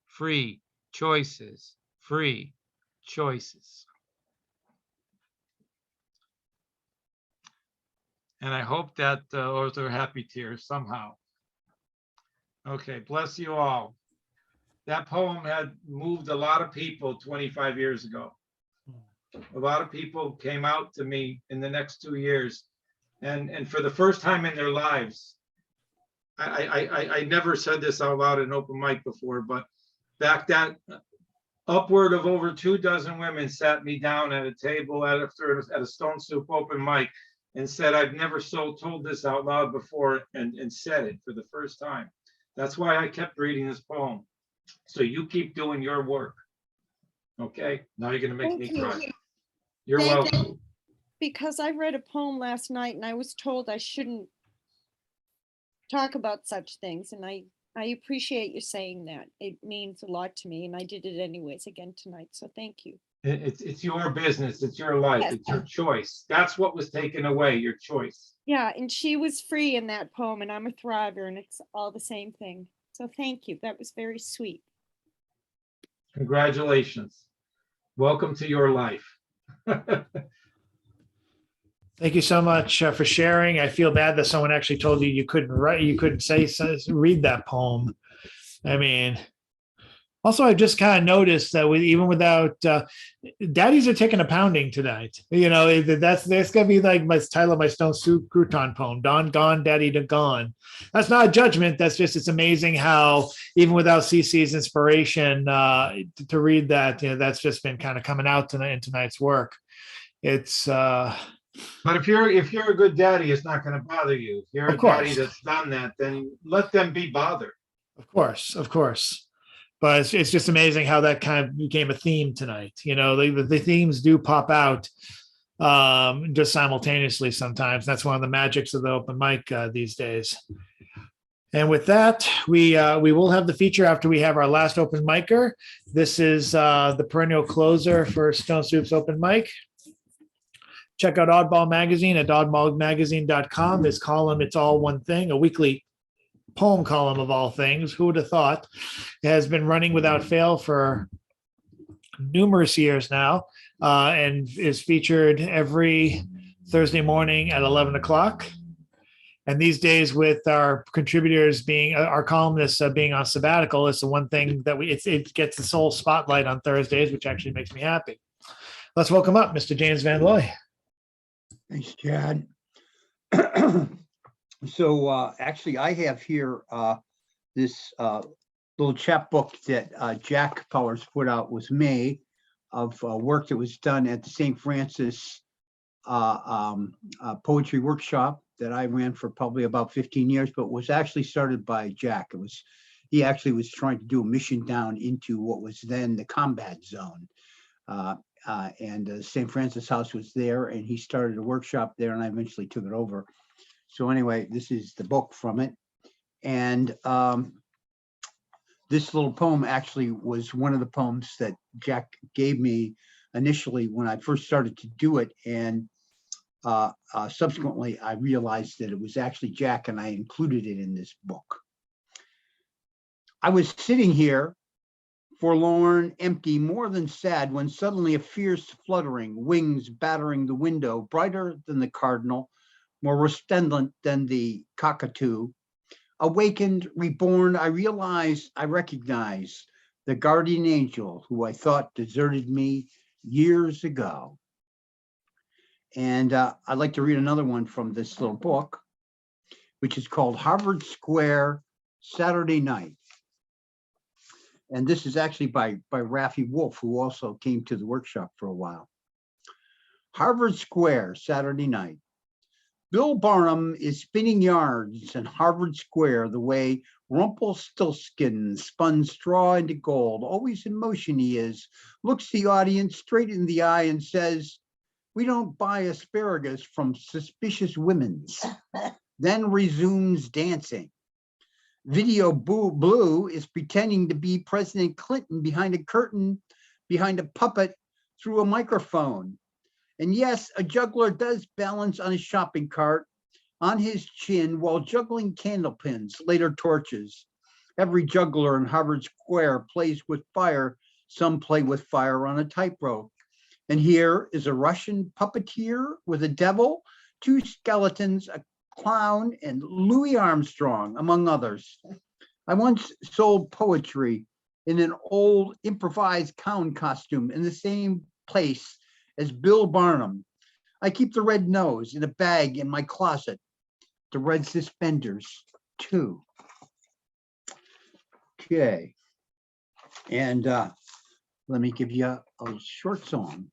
And I hope that those are happy tears somehow. Okay, bless you all. That poem had moved a lot of people 25 years ago. A lot of people came out to me in the next 2 years, and for the first time in their lives, I never said this out loud in open mic before, but back then, upward of over 24 women sat me down at a table at a Stone Soup open mic and said, I've never told this out loud before, and said it for the first time. That's why I kept reading this poem. So you keep doing your work. Okay, now you're gonna make me cry. You're welcome. Because I read a poem last night and I was told I shouldn't talk about such things. And I appreciate you saying that. It means a lot to me, and I did it anyways again tonight. So thank you. It's your business. It's your life. Yes. It's your choice. That's what was taken away, your choice. Yeah, and she was free in that poem, and I'm a thriver, and it's all the same thing. So thank you. That was very sweet. Congratulations. Welcome to your life. Thank you so much for sharing. I feel bad that someone actually told you couldn't write, you couldn't read that poem. I mean, also, I've just kind of noticed that even without, daddies are taking a pounding tonight. You know, that's going to be like my title of my Stone Soup Crouton poem, Dawn Gone, Daddy Gone. That's not a judgment. That's just, it's amazing how even without CC's inspiration to read that, you know, that's just been kind of coming out tonight in tonight's work. It's, but if you're a good daddy, it's not going to bother you. If you're a daddy that's done that, then let them be bothered. Of course. But it's just amazing how that kind of became a theme tonight. You know, the themes do pop out just simultaneously sometimes. That's one of the magics of the open mic these days. And with that, we will have the feature after we have our last open micer. This is the perennial closer for Stone Soup's open mic. Check out Oddball Magazine at oddballmagazine.com. This column, It's All One Thing, a weekly poem column of all things. Who would have thought? It has been running without fail for numerous years now, and is featured every Thursday morning at 11 o'clock. And these days, with our contributors being, our columnists being on sabbatical, it's the one thing that it gets the sole spotlight on Thursdays, which actually makes me happy. Let's welcome up Mr. James Van Loy. Thanks, Chad. So actually, I have here this little chapbook that Jack Powers put out with me of work that was done at the St. Francis poetry workshop that I ran for probably about 15 years, but was actually started by Jack. He actually was trying to do a mission down into what was then the combat zone. And St. Francis House was there, and he started a workshop there, and I eventually took it over. So anyway, this is the book from it. And this little poem actually was one of the poems that Jack gave me initially when I first started to do it. And subsequently, I realized that it was actually Jack, and I included it in this book. I was sitting here, forlorn, empty, more than sad, when suddenly a fierce fluttering, wings battering the window, brighter than the cardinal, more resplendent than the cockatoo. Awakened, reborn, I recognize the guardian angel who I thought deserted me years ago. And I'd like to read another one from this little book, which is called Harvard Square, Saturday Night. And this is actually by Raffi Wolf, who also came to the workshop for a while. Harvard Square, Saturday night. Bill Barnum is spinning yarns in Harvard Square the way Rumpelstiltskin spun straw into gold. Always in motion he is, looks the audience straight in the eye and says, "We don't buy asparagus from suspicious women's." Then resumes dancing. Video Blue is pretending to be President Clinton behind a curtain, behind a puppet, through a microphone. And yes, a juggler does balance on his shopping cart on his chin while juggling candlepins, later torches. Every juggler in Harvard Square plays with fire. Some play with fire on a tightrope. And here is a Russian puppeteer with a devil, two skeletons, a clown, and Louis Armstrong, among others. I once sold poetry in an old improvised clown costume in the same place as Bill Barnum. I keep the red nose in a bag in my closet, the red suspenders too. Okay, and let me give you a short song.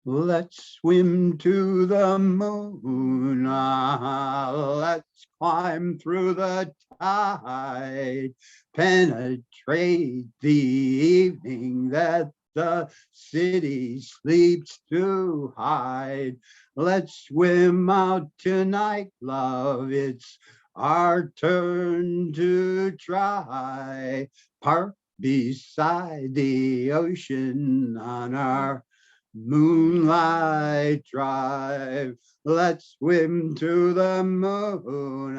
Let's swim to the moon, let's climb through the tide, penetrate the evening that the city sleeps to hide. Let's swim out tonight, love, it's our turn to try. Park beside the ocean on our moonlight drive. Let's swim to the moon,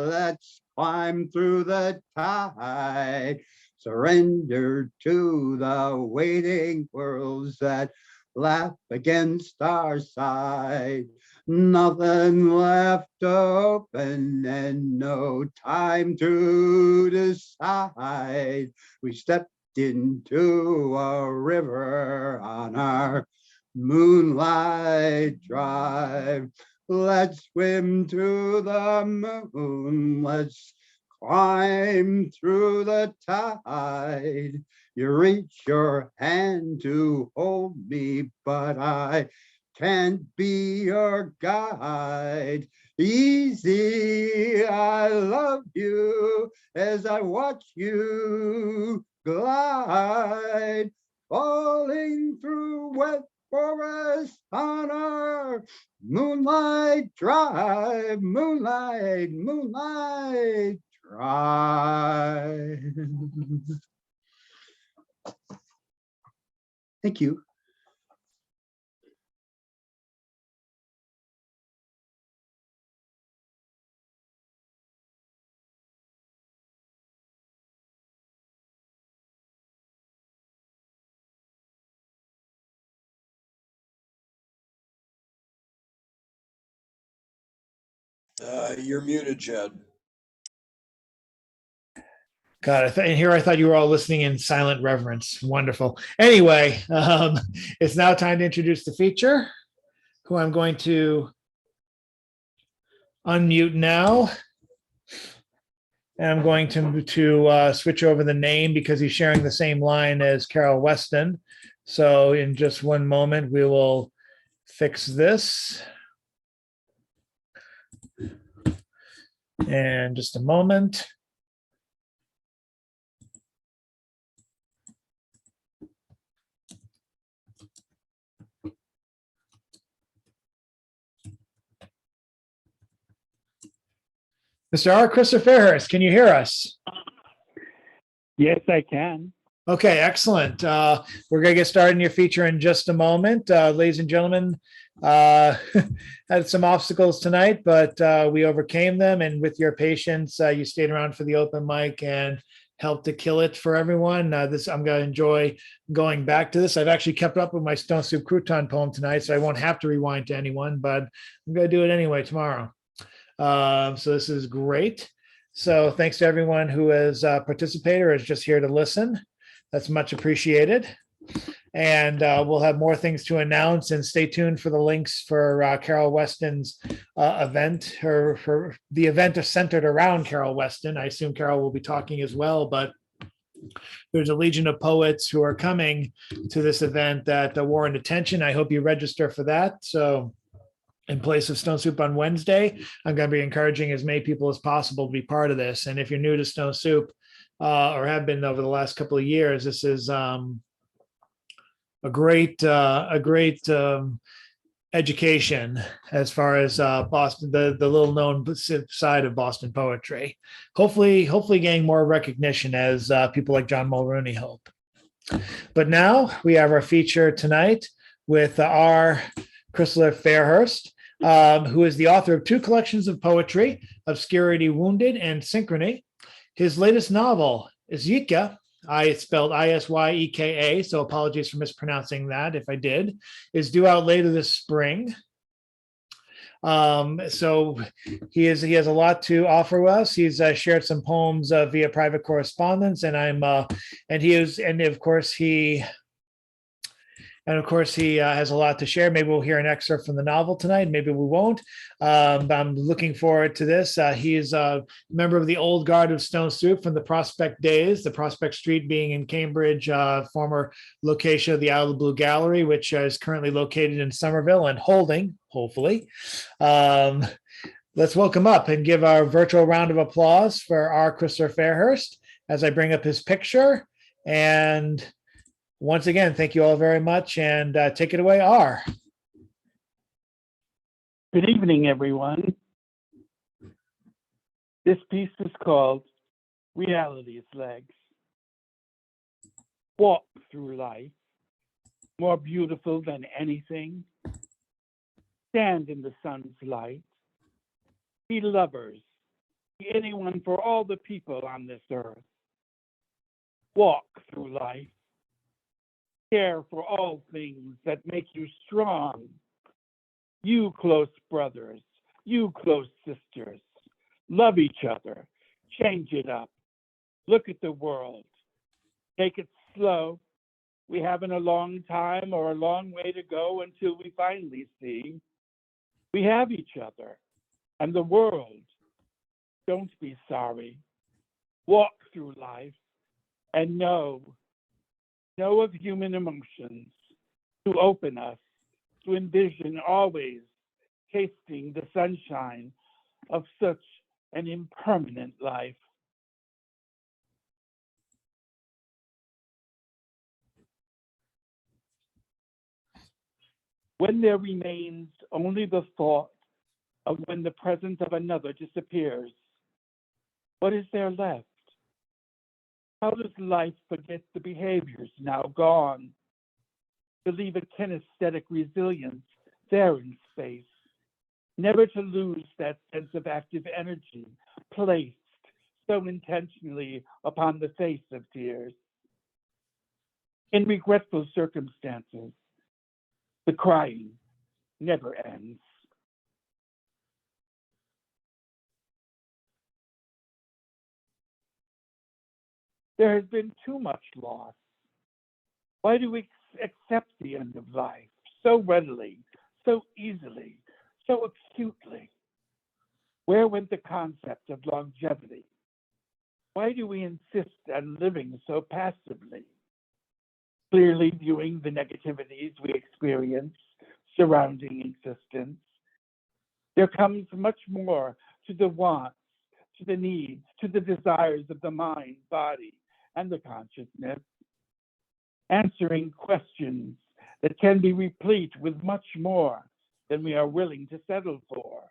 let's climb through the tide. Surrender to the waiting worlds that laugh against our side. Nothing left open and no time to decide. We step into a river on our moonlight drive. Let's swim to the moon, let's climb through the tide. You reach your hand to hold me, but I can't be your guide. Easy, I love you as I watch you glide, falling through wet forest on our moonlight drive, moonlight, moonlight drive. Thank you. You're muted, Jed. God, and here I thought you were all listening in silent reverence. Wonderful. Anyway, it's now time to introduce the feature, who I'm going to unmute now. And I'm going to switch over the name because he's sharing the same line as Carol Weston. So in just one moment, we will fix this. And just a moment. Mr. R. Chrisler Fairhurst, can you hear us? Yes, I can. Okay, excellent. We're going to get started in your feature in just a moment. Ladies and gentlemen, had some obstacles tonight, but we overcame them. And with your patience, you stayed around for the open mic and helped to kill it for everyone. I'm going to enjoy going back to this. I've actually kept up with my Stone Soup Crouton poem tonight, so I won't have to rewind to anyone, but I'm going to do it anyway tomorrow. So this is great. So thanks to everyone who has participated or is just here to listen. That's much appreciated. And we'll have more things to announce, and stay tuned for the links for Carol Weston's event. The event is centered around Carol Weston. I assume Carol will be talking as well, but there's a legion of poets who are coming to this event that warrant attention. I hope you register for that. So in place of Stone Soup on Wednesday, I'm going to be encouraging as many people as possible to be part of this. And if you're new to Stone Soup or have been over the last couple of years, this is a great education as far as Boston, the little known side of Boston poetry. Hopefully getting more recognition as people like John Mulrooney hope. But now we have our feature tonight with R. Chrisler Fairhurst, who is the author of 2 collections of poetry, Obscurity Wounded and Synchrony. His latest novel, Isyeka, I spelled Isyeka, so apologies for mispronouncing that if I did, is due out later this spring. So he has a lot to offer us. He's shared some poems via private correspondence, and of course, he has a lot to share. Maybe we'll hear an excerpt from the novel tonight. Maybe we won't. But I'm looking forward to this. He is a member of the old guard of Stone Soup from the Prospect days, the Prospect Street being in Cambridge, former location of the Out of the Blue Gallery, which is currently located in Somerville and holding, hopefully. Let's welcome up and give our virtual round of applause for R. Chrisler Fairhurst as I bring up his picture. And once again, thank you all very much, and take it away, R. Good evening, everyone. This piece is called Reality's Legs. Walk through life, more beautiful than anything. Stand in the sun's light. Be lovers, be anyone for all the people on this earth. Walk through life. Care for all things that make you strong. You close brothers, you close sisters. Love each other, change it up. Look at the world. Take it slow. We haven't a long time or a long way to go until we finally see we have each other and the world. Don't be sorry. Walk through life and know of human emotions, to open us, to envision always tasting the sunshine of such an impermanent life. When there remains only the thought of when the presence of another disappears, what is there left? How does life forget the behaviors now gone, to leave a kinesthetic resilience there in space, never to lose that sense of active energy placed so intentionally upon the face of tears? In regretful circumstances, the crying never ends. There has been too much loss. Why do we accept the end of life so readily, so easily, so acutely? Where went the concept of longevity? Why do we insist on living so passively, clearly viewing the negativities we experience surrounding existence? There comes much more to the wants, to the needs, to the desires of the mind, body, and the consciousness, answering questions that can be replete with much more than we are willing to settle for.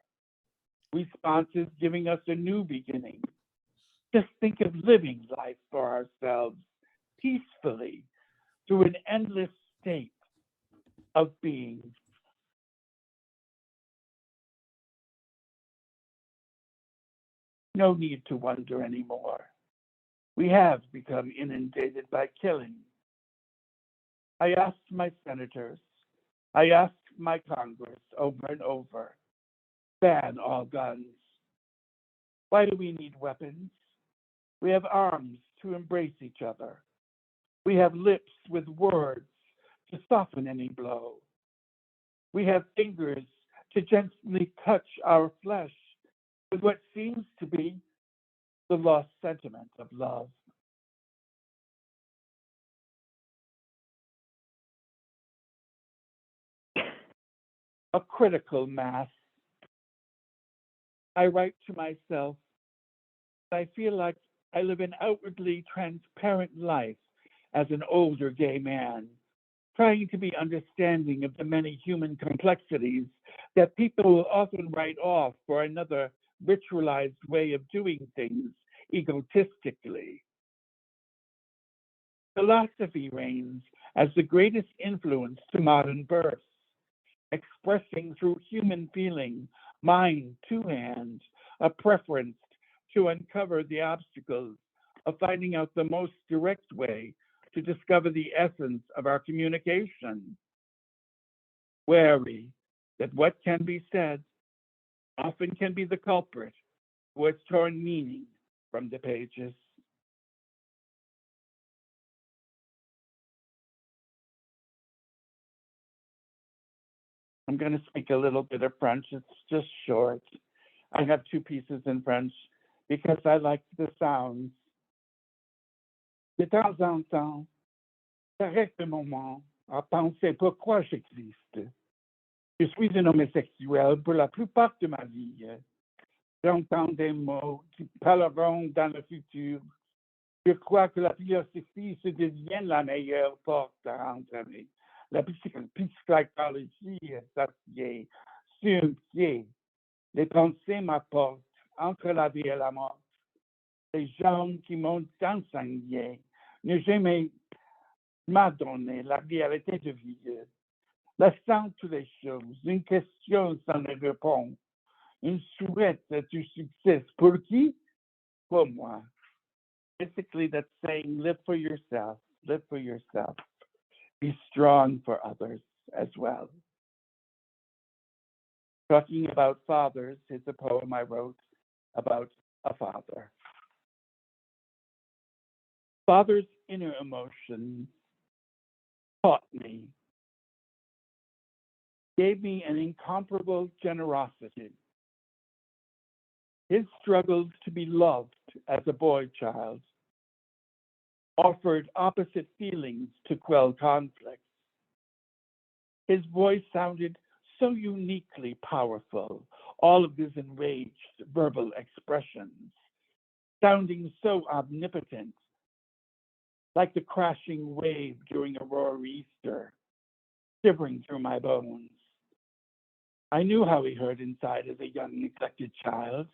Responses giving us a new beginning. Just think of living life for ourselves peacefully through an endless state of being. No need to wonder anymore. We have become inundated by killing. I asked my senators, I asked my Congress over and over, ban all guns. Why do we need weapons? We have arms to embrace each other. We have lips with words to soften any blow. We have fingers to gently touch our flesh with what seems to be the lost sentiment of love. A critical mass. I write to myself, I feel like I live an outwardly transparent life as an older gay man, trying to be understanding of the many human complexities that people often write off for another ritualized way of doing things egotistically. Philosophy reigns as the greatest influence to modern verse, expressing through human feeling, mind to hand, a preference to uncover the obstacles of finding out the most direct way to discover the essence of our communication. Wary that what can be said often can be the culprit who has torn meaning from the pages. I'm going to speak a little bit of French. It's just short. I have two pieces in French because I like the sounds. De temps en temps, j'arrête un moment à penser pourquoi j'existe. Je suis un homosexuel pour la plupart de ma vie. J'entends des mots qui parleront dans le futur. Je crois que la philosophie se devient la meilleure porte à entrer. La psychologie est assise sur un pied. Les pensées m'apportent entre la vie et la mort. Les gens qui m'ont enseigné ne jamais m'a donné la réalité de vie. Laissant toutes les choses, une question sans réponse. Une souhaite du succès. Pour qui? Pour moi. Basically, that's saying live for yourself. Live for yourself. Be strong for others as well. Talking about fathers is a poem I wrote about a father. Father's inner emotion taught me, gave me an incomparable generosity. His struggles to be loved as a boy child offered opposite feelings to quell conflicts. His voice sounded so uniquely powerful, all of his enraged verbal expressions, sounding so omnipotent, like the crashing wave during a roaring Easter, shivering through my bones. I knew how he heard inside as a young neglected child,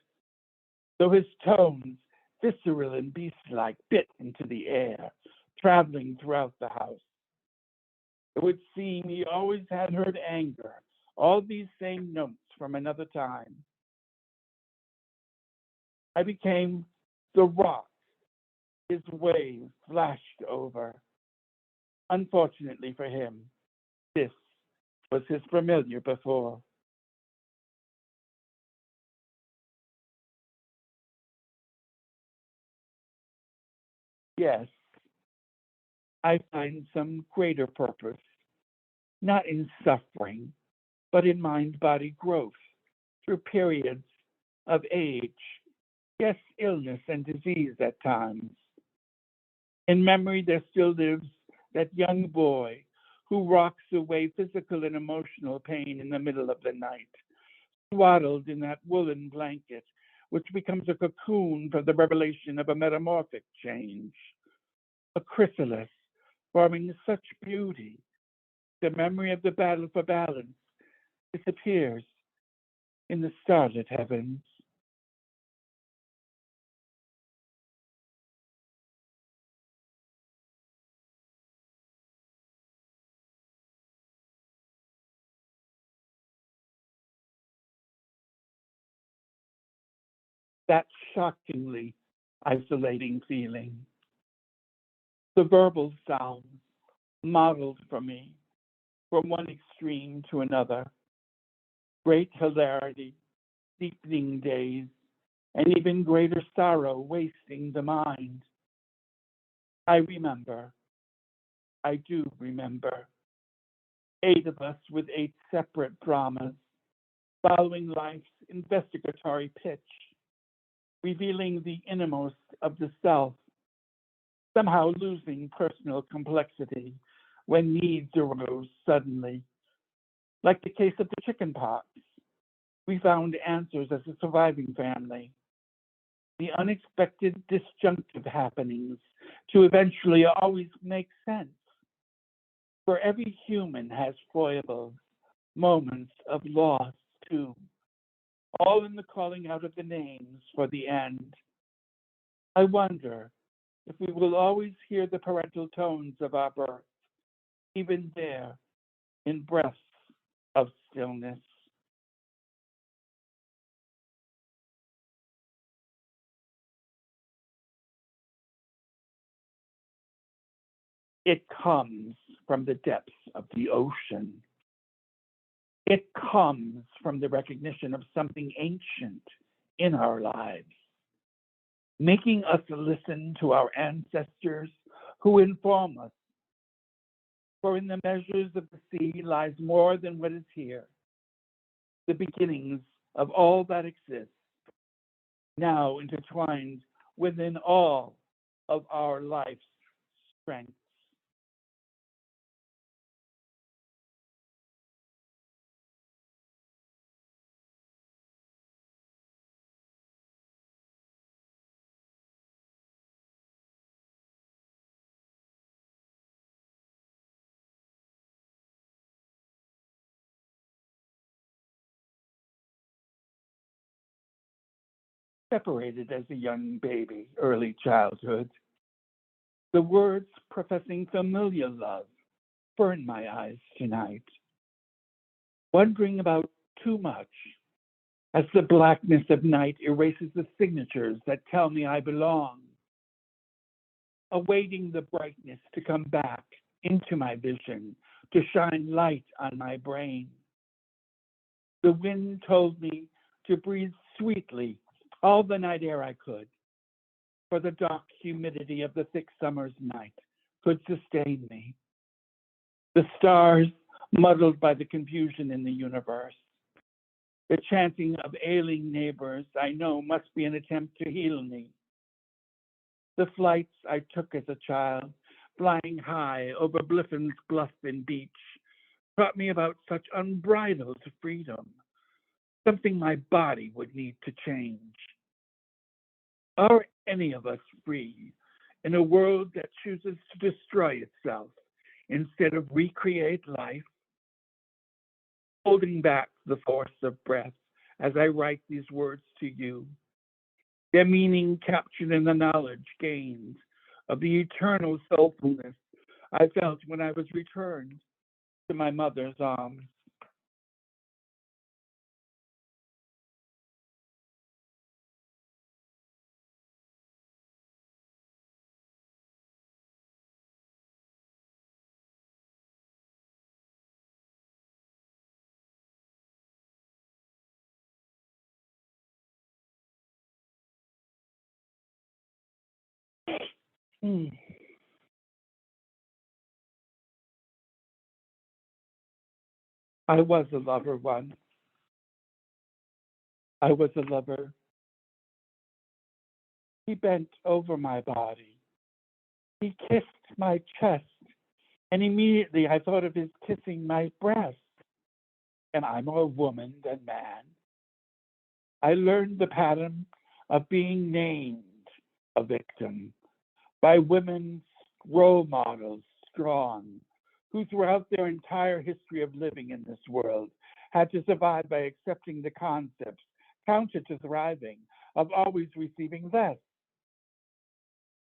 though his tones, visceral and beast-like, bit into the air, traveling throughout the house. It would seem he always had heard anger, all these same notes from another time. I became the rock his wave flashed over. Unfortunately for him, this was his familiar before. guess I find some greater purpose, not in suffering, but in mind-body growth through periods of age, yes, illness and disease at times. In memory, there still lives that young boy who rocks away physical and emotional pain in the middle of the night, swaddled in that woolen blanket, which becomes a cocoon for the revelation of a metamorphic change. A chrysalis forming such beauty, the memory of the battle for balance disappears in the starlit heavens. That shockingly isolating feeling. The verbal sounds modeled for me from one extreme to another. Great hilarity, deepening days, and even greater sorrow wasting the mind. I remember, I do remember, 8 of us with 8 separate dramas, following life's investigatory pitch, revealing the innermost of the self, somehow losing personal complexity when needs arose suddenly. Like the case of the chicken pox, we found answers as a surviving family. The unexpected disjunctive happenings to eventually always make sense. For every human has foibles, moments of loss too, all in the calling out of the names for the end. I wonder if we will always hear the parental tones of our birth, even there in breaths of stillness. It comes from the depths of the ocean. It comes from the recognition of something ancient in our lives, making us listen to our ancestors who inform us. For in the measures of the sea lies more than what is here, the beginnings of all that exists, now intertwined within all of our life's strengths. Separated as a young baby, early childhood, the words professing familiar love burn my eyes tonight. Wondering about too much as the blackness of night erases the signatures that tell me I belong. Awaiting the brightness to come back into my vision, to shine light on my brain. The wind told me to breathe sweetly all the night air I could, for the dark humidity of the thick summer's night could sustain me. The stars muddled by the confusion in the universe. The chanting of ailing neighbors I know must be an attempt to heal me. The flights I took as a child, flying high over Bliffin's bluff and beach, taught me about such unbridled freedom, something my body would need to change. Are any of us free in a world that chooses to destroy itself instead of recreate life? Holding back the force of breath as I write these words to you, their meaning captured in the knowledge gained of the eternal soulfulness I felt when I was returned to my mother's arms. Hmm. I was a lover once. I was a lover. He bent over my body. He kissed my chest, and immediately I thought of his kissing my breast. And I'm more woman than man. I learned the pattern of being named a victim by women's role models, strong, who throughout their entire history of living in this world had to survive by accepting the concepts counter to thriving of always receiving less,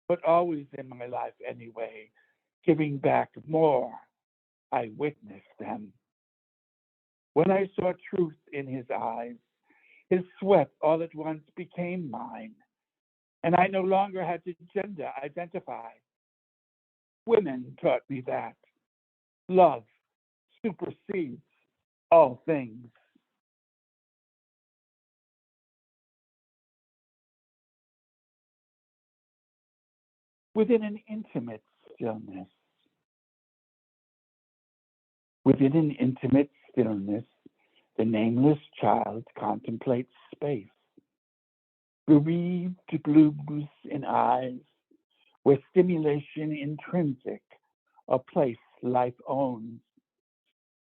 but always in my life anyway, giving back more. I witnessed them. When I saw truth in his eyes, his sweat all at once became mine, and I no longer had to gender identify. Women taught me that love supersedes all things. Within an intimate stillness, the nameless child contemplates space, bereaved blues in eyes, where stimulation intrinsic, a place life owns,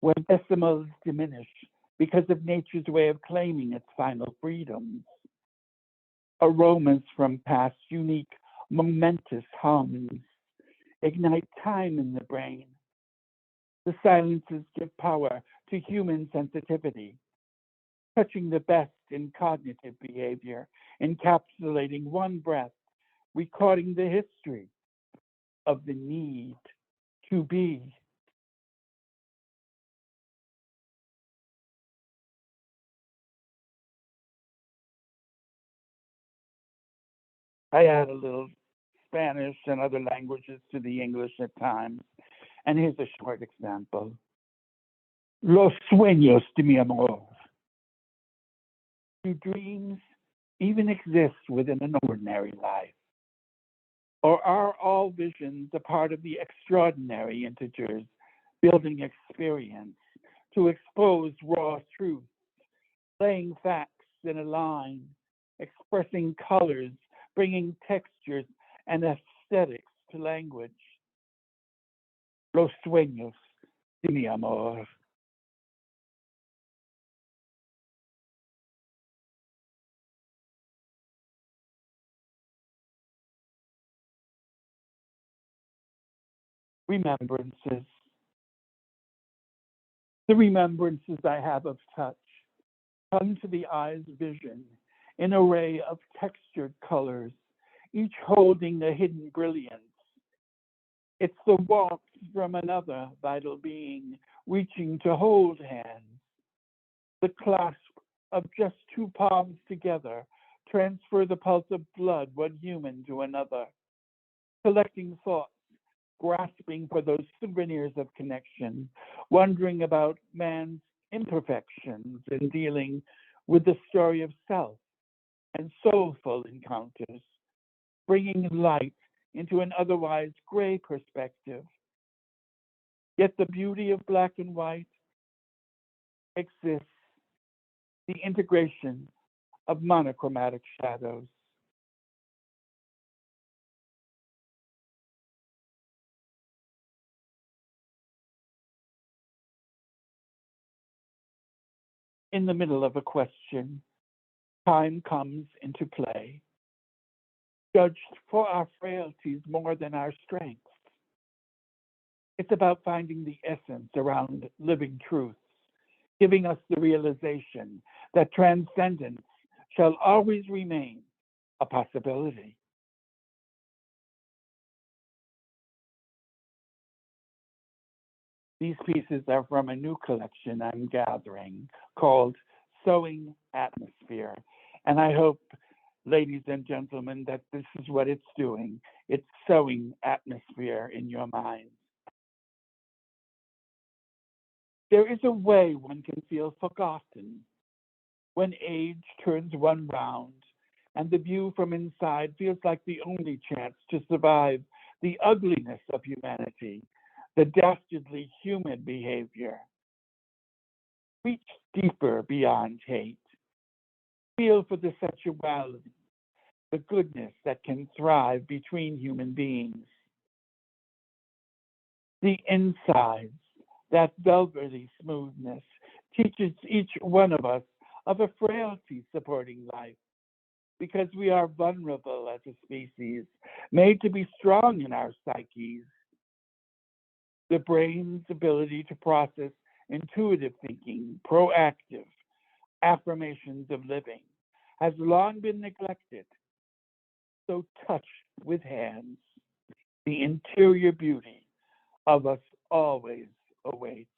where decimals diminish because of nature's way of claiming its final freedoms. Aromas from past unique, momentous hums ignite time in the brain. The silences give power to human sensitivity, touching the best in cognitive behavior, encapsulating one breath, recording the history of the need to be. I add a little Spanish and other languages to the English at times, and here's a short example. Los sueños de mi amor. Do dreams even exist within an ordinary life? Or are all visions a part of the extraordinary integers, building experience to expose raw truth, laying facts in a line, expressing colors, bringing textures and aesthetics to language? Los sueños de mi amor. Remembrances. The remembrances I have of touch come to the eye's vision, an array of textured colors, each holding a hidden brilliance. It's the warmth from another vital being, reaching to hold hands. The clasp of just two palms together transfer the pulse of blood, one human to another. Collecting thoughts, grasping for those souvenirs of connection, wondering about man's imperfections in dealing with the story of self and soulful encounters, bringing light into an otherwise gray perspective. Yet the beauty of black and white exists, the integration of monochromatic shadows. In the middle of a question, time comes into play, judged for our frailties more than our strengths. It's about finding the essence around living truths, giving us the realization that transcendence shall always remain a possibility. These pieces are from a new collection I'm gathering called Sowing Atmosphere. And I hope, ladies and gentlemen, that this is what it's doing. It's sowing atmosphere in your minds. There is a way one can feel forgotten when age turns one round and the view from inside feels like the only chance to survive the ugliness of humanity, the dastardly human behavior. Reach deeper beyond hate. Feel for the sexuality, the goodness that can thrive between human beings. The insides, that velvety smoothness, teaches each one of us of a frailty supporting life, because we are vulnerable as a species, made to be strong in our psyches. The brain's ability to process intuitive thinking, proactive affirmations of living, has long been neglected. So touch with hands. The interior beauty of us always awaits.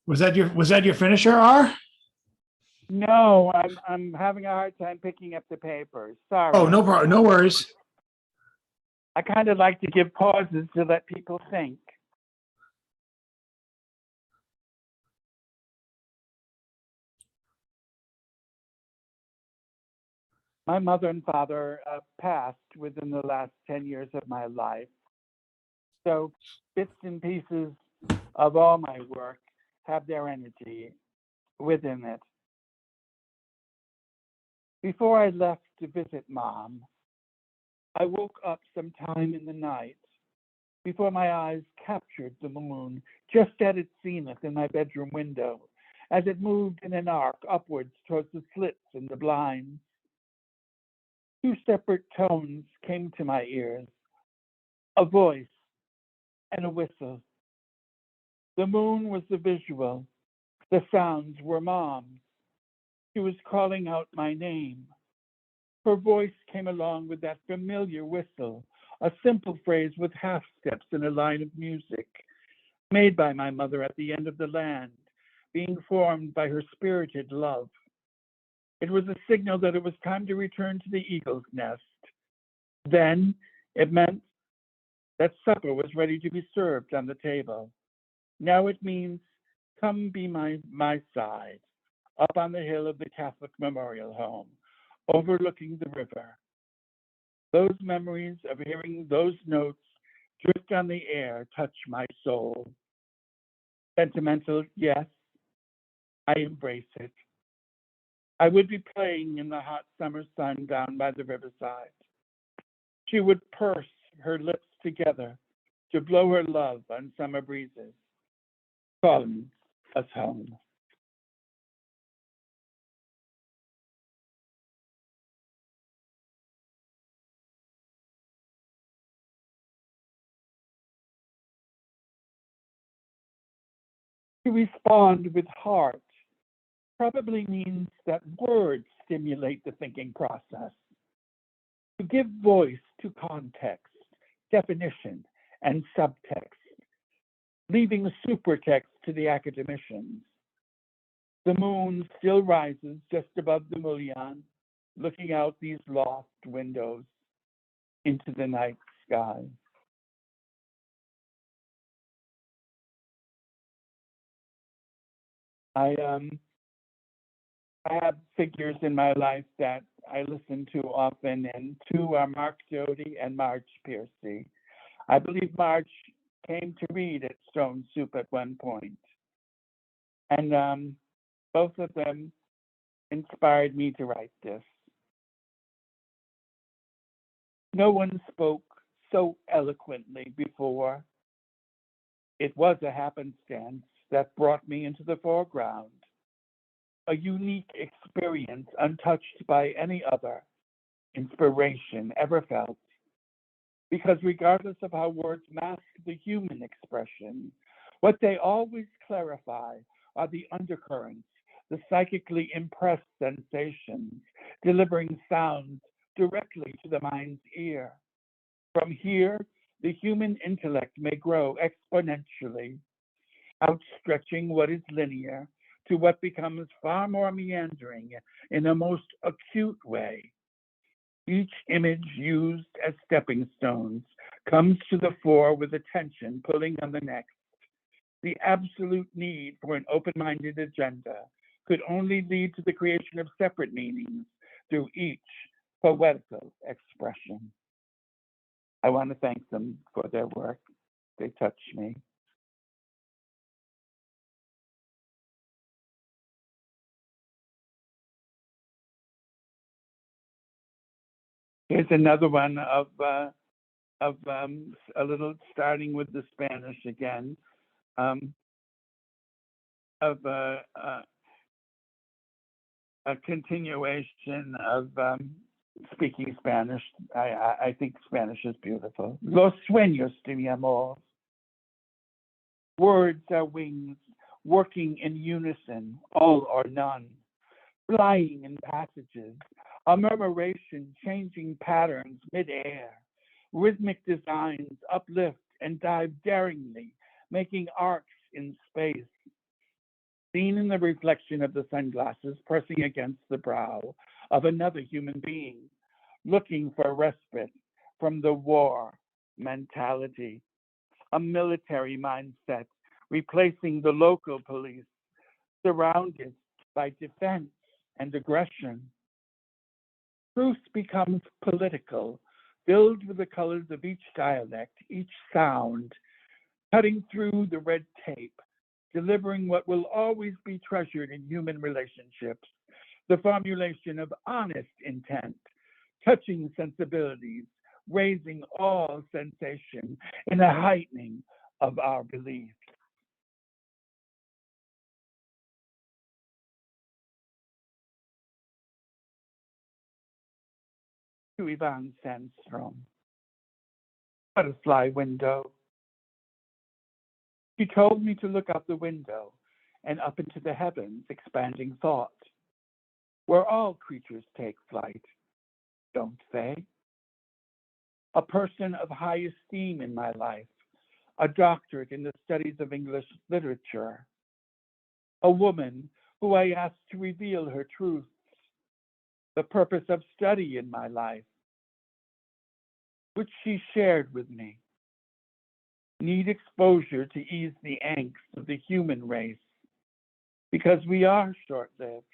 Was that your finisher, R? No, I'm having a hard time picking up the papers. Sorry. Oh, no problem. No worries. I kind of like to give pauses to let people think. My mother and father passed within the last 10 years of my life. So bits and pieces of all my work have their energy within it. Before I left to visit Mom, I woke up sometime in the night before my eyes captured the moon just at its zenith in my bedroom window as it moved in an arc upwards towards the slits in the blinds. Two separate tones came to my ears, a voice and a whistle. The moon was the visual, the sounds were Mom's. She was calling out my name. Her voice came along with that familiar whistle, a simple phrase with half steps in a line of music, made by my mother at the end of the land, being formed by her spirited love. It was a signal that it was time to return to the eagle's nest. Then it meant that supper was ready to be served on the table. Now it means, come be my side, up on the hill of the Catholic Memorial Home, overlooking the river. Those memories of hearing those notes drift on the air touch my soul. Sentimental, yes, I embrace it. I would be playing in the hot summer sun down by the riverside. She would purse her lips together to blow her love on summer breezes, calling us home. To respond with heart probably means that words stimulate the thinking process. To give voice to context, definition, and subtext, leaving supertext to the academicians. The moon still rises just above the mullion, looking out these loft windows into the night sky. I have figures in my life that I listen to often, and two are Mark Doty and Marge Piercy. I believe Marge came to read at Stone Soup at one point. And both of them inspired me to write this. No one spoke so eloquently before. It was a happenstance that brought me into the foreground, a unique experience untouched by any other inspiration ever felt. Because regardless of how words mask the human expression, what they always clarify are the undercurrents, the psychically impressed sensations, delivering sounds directly to the mind's ear. From here, the human intellect may grow exponentially, outstretching what is linear to what becomes far more meandering in a most acute way. Each image used as stepping stones comes to the fore with attention pulling on the next. The absolute need for an open-minded agenda could only lead to the creation of separate meanings through each poetical expression. I want to thank them for their work. They touch me. Here's another one of a little starting with the Spanish again, of a continuation of speaking Spanish. I think Spanish is beautiful. Los sueños de mi amor. Words are wings, working in unison, all or none, flying in passages, a murmuration changing patterns mid-air, rhythmic designs uplift and dive daringly, making arcs in space. Seen in the reflection of the sunglasses pressing against the brow of another human being, looking for respite from the war mentality, a military mindset replacing the local police, surrounded by defense and aggression. Truth becomes political, filled with the colors of each dialect, each sound, cutting through the red tape, delivering what will always be treasured in human relationships, the formulation of honest intent, touching sensibilities, raising all sensation in a heightening of our belief. To Yvonne Sandstrom, butterfly window. She told me to look out the window and up into the heavens, expanding thought, where all creatures take flight, don't they? A person of high esteem in my life, a doctorate in the studies of English literature, a woman who I asked to reveal her truths, the purpose of study in my life, which she shared with me. Need exposure to ease the angst of the human race, because we are short-lived.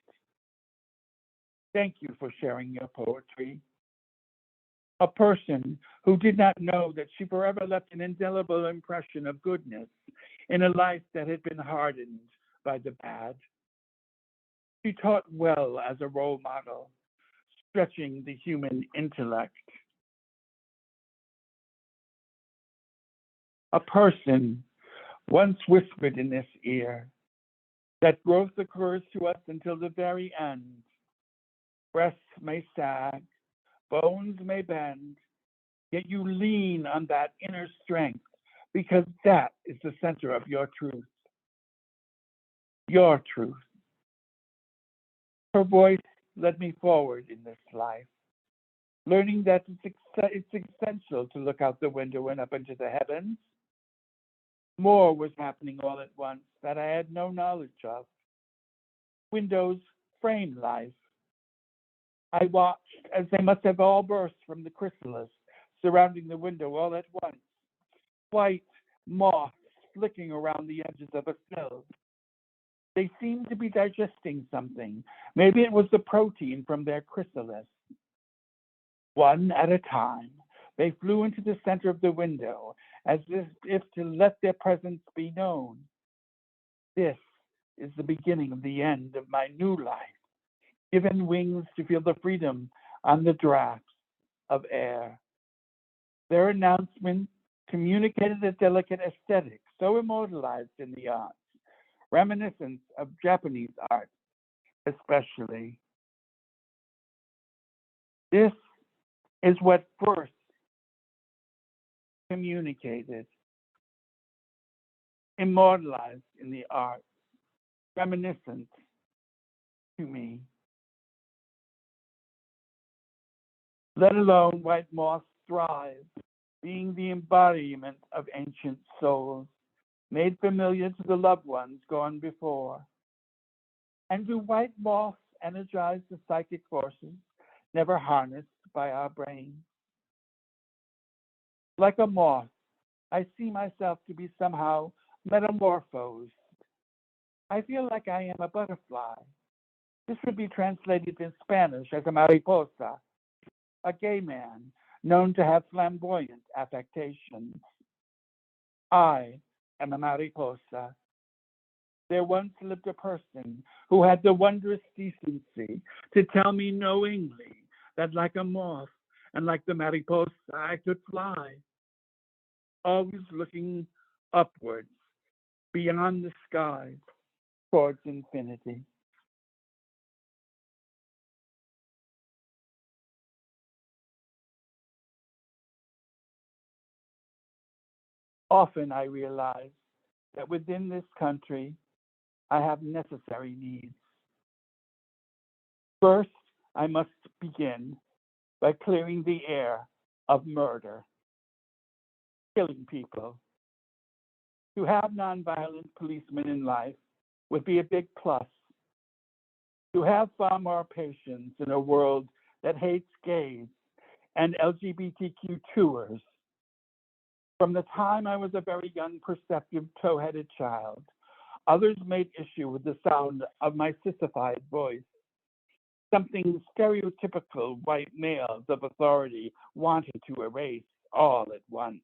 Thank you for sharing your poetry. A person who did not know that she forever left an indelible impression of goodness in a life that had been hardened by the bad. She taught well as a role model, stretching the human intellect. A person once whispered in this ear that growth occurs to us until the very end. Breasts may sag, bones may bend, yet you lean on that inner strength because that is the center of your truth. Your truth. Her voice led me forward in this life, learning that it's essential to look out the window and up into the heavens. More was happening all at once that I had no knowledge of. Windows frame life. I watched as they must have all burst from the chrysalis surrounding the window all at once. White moths flicking around the edges of a sill. They seemed to be digesting something. Maybe it was the protein from their chrysalis. One at a time, they flew into the center of the window as if to let their presence be known. This is the beginning of the end of my new life, given wings to feel the freedom on the drafts of air. Their announcement communicated a delicate aesthetic so immortalized in the arts, reminiscent of Japanese art especially. This is what first communicated, immortalized in the arts, reminiscent to me. Let alone white moths thrive, being the embodiment of ancient souls, made familiar to the loved ones gone before. And do white moths energize the psychic forces never harnessed by our brains? Like a moth, I see myself to be somehow metamorphosed. I feel like I am a butterfly. This would be translated in Spanish as a mariposa, a gay man known to have flamboyant affectations. I am a mariposa. There once lived a person who had the wondrous decency to tell me knowingly that like a moth and like the mariposa, I could fly, always looking upwards, beyond the sky, towards infinity. Often I realize that within this country, I have necessary needs. First, I must begin by clearing the air of murder, killing people. To have nonviolent policemen in life would be a big plus. To have far more patience in a world that hates gays and LGBTQ tours. From the time I was a very young, perceptive, tow-headed child, others made issue with the sound of my sissified voice, something stereotypical white males of authority wanted to erase all at once.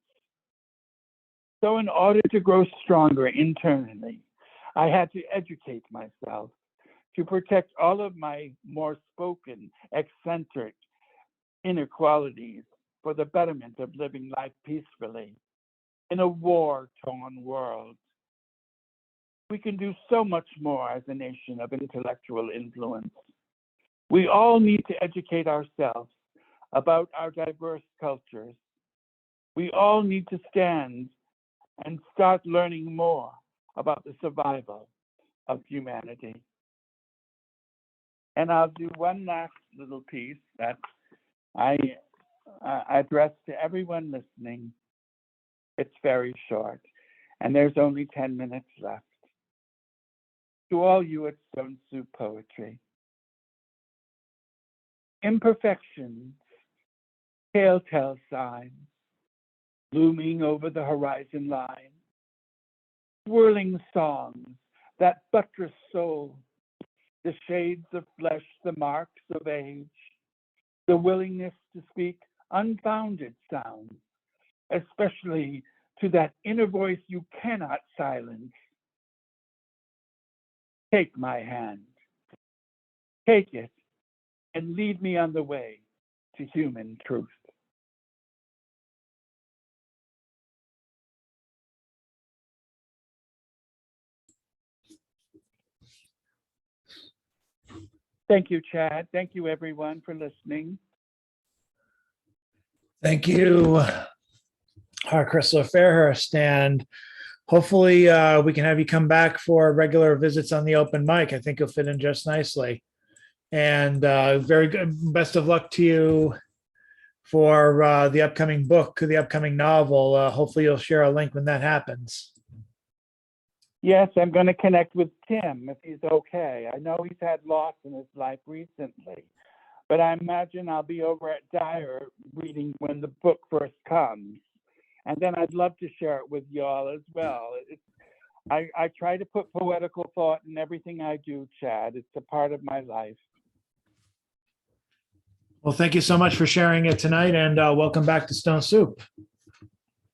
So in order to grow stronger internally, I had to educate myself to protect all of my more spoken, eccentric inequalities for the betterment of living life peacefully in a war-torn world. We can do so much more as a nation of intellectual influence. We all need to educate ourselves about our diverse cultures. We all need to stand and start learning more about the survival of humanity. And I'll do one last little piece that I address to everyone listening. It's very short, and there's only 10 minutes left. To all you at Stone Soup Poetry, imperfections, telltale signs, looming over the horizon line, swirling songs that buttress soul, the shades of flesh, the marks of age, the willingness to speak unfounded sounds, especially to that inner voice you cannot silence. Take my hand, take it, and lead me on the way to human truth. Thank you, Chad. Thank you, everyone, for listening. Thank you, Chrisler Fairhurst, and hopefully we can have you come back for regular visits on the open mic. I think you'll fit in just nicely. And very good. Best of luck to you for the upcoming book, the upcoming novel. Hopefully you'll share a link when that happens. Yes, I'm going to connect with Tim if he's okay. I know he's had loss in his life recently, but I imagine I'll be over at Dyer reading when the book first comes. And then I'd love to share it with y'all as well. I try to put poetical thought in everything I do, Chad. It's a part of my life. Well, thank you so much for sharing it tonight, and welcome back to Stone Soup.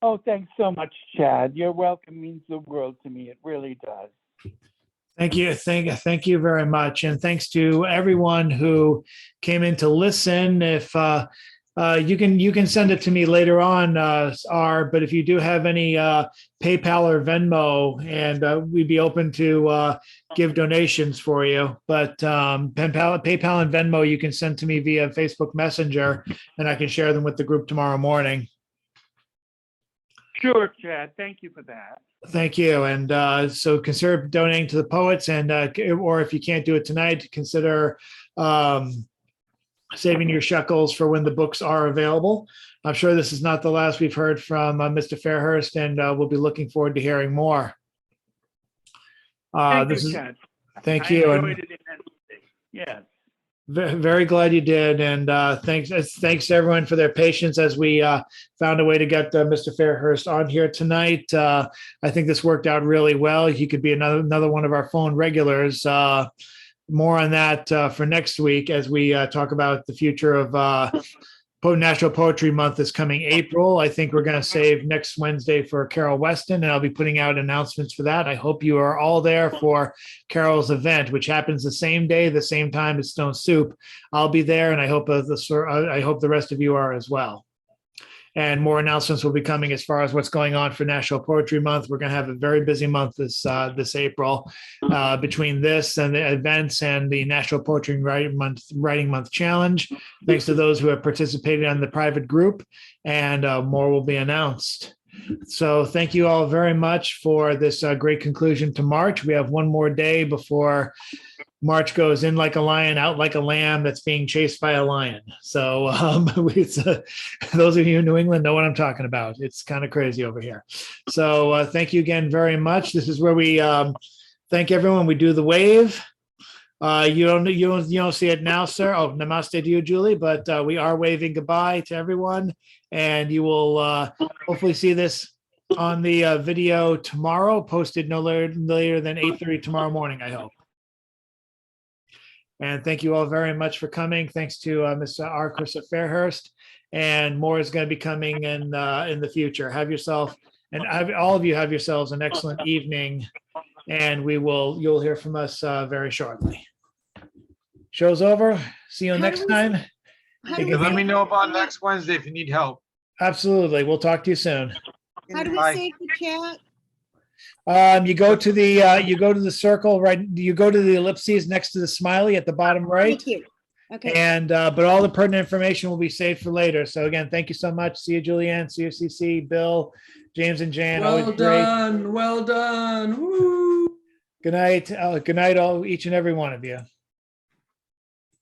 Oh, thanks so much, Chad. Your welcome means the world to me. It really does. Thank you. Thank you very much. And thanks to everyone who came in to listen. If you can send it to me later on, but if you do have any PayPal or Venmo, and we'd be open to give donations for you. But PayPal and Venmo, you can send to me via Facebook Messenger, and I can share them with the group tomorrow morning. Sure, Chad. Thank you for that. Thank you. And so consider donating to the poets, and or if you can't do it tonight, consider saving your shekels for when the books are available. I'm sure this is not the last we've heard from Mr. Fairhurst, and we'll be looking forward to hearing more. Thank you, Chad. Thank I you. enjoyed it immensely. Yes. Very glad you did, and thanks to everyone for their patience as we found a way to get Mr. Fairhurst on here tonight. I think this worked out really well. He could be another one of our phone regulars. More on that for next week as we talk about the future of National Poetry Month is coming April. I think we're going to save next Wednesday for Carol Weston, and I'll be putting out announcements for that. I hope you are all there for Carol's event, which happens the same day, the same time as Stone Soup. I'll be there, and I hope the rest of you are as well. And more announcements will be coming as far as what's going on for National Poetry Month. We're going to have a very busy month this April between this and the events and the National Poetry and Writing Month Challenge. Thanks to those who have participated on the private group, and more will be announced. So thank you all very much for this great conclusion to March. We have one more day before March goes in like a lion, out like a lamb that's being chased by a lion. So those of you in New England know what I'm talking about. It's kind of crazy over here. So thank you again very much. This is where we thank everyone. We do the wave. You don't see it now, sir. Oh, namaste to you, Julie. But we are waving goodbye to everyone, and you will hopefully see this on the video tomorrow, posted no later than 8:30 tomorrow morning, I hope. And thank you all very much for coming. Thanks to Mr. R. Chris Fairhurst, and more is going to be coming in the future. Have yourself, and all of you have yourselves an excellent evening, and you'll hear from us very shortly. Show's over. See you next time. Let me know about next Wednesday if you need help. Absolutely. We'll talk to you soon. How do we Bye. save the chat? You go to the circle, right? You go to the ellipses next to the smiley at the bottom right. Thank you. Okay. And but all the pertinent information will be saved for later. So again, thank you so much. See you, Julianne. See you, CC, Bill, James, and Jan. Well Always great. done. Well done. Woo. Good night. Good night, each and every one of you.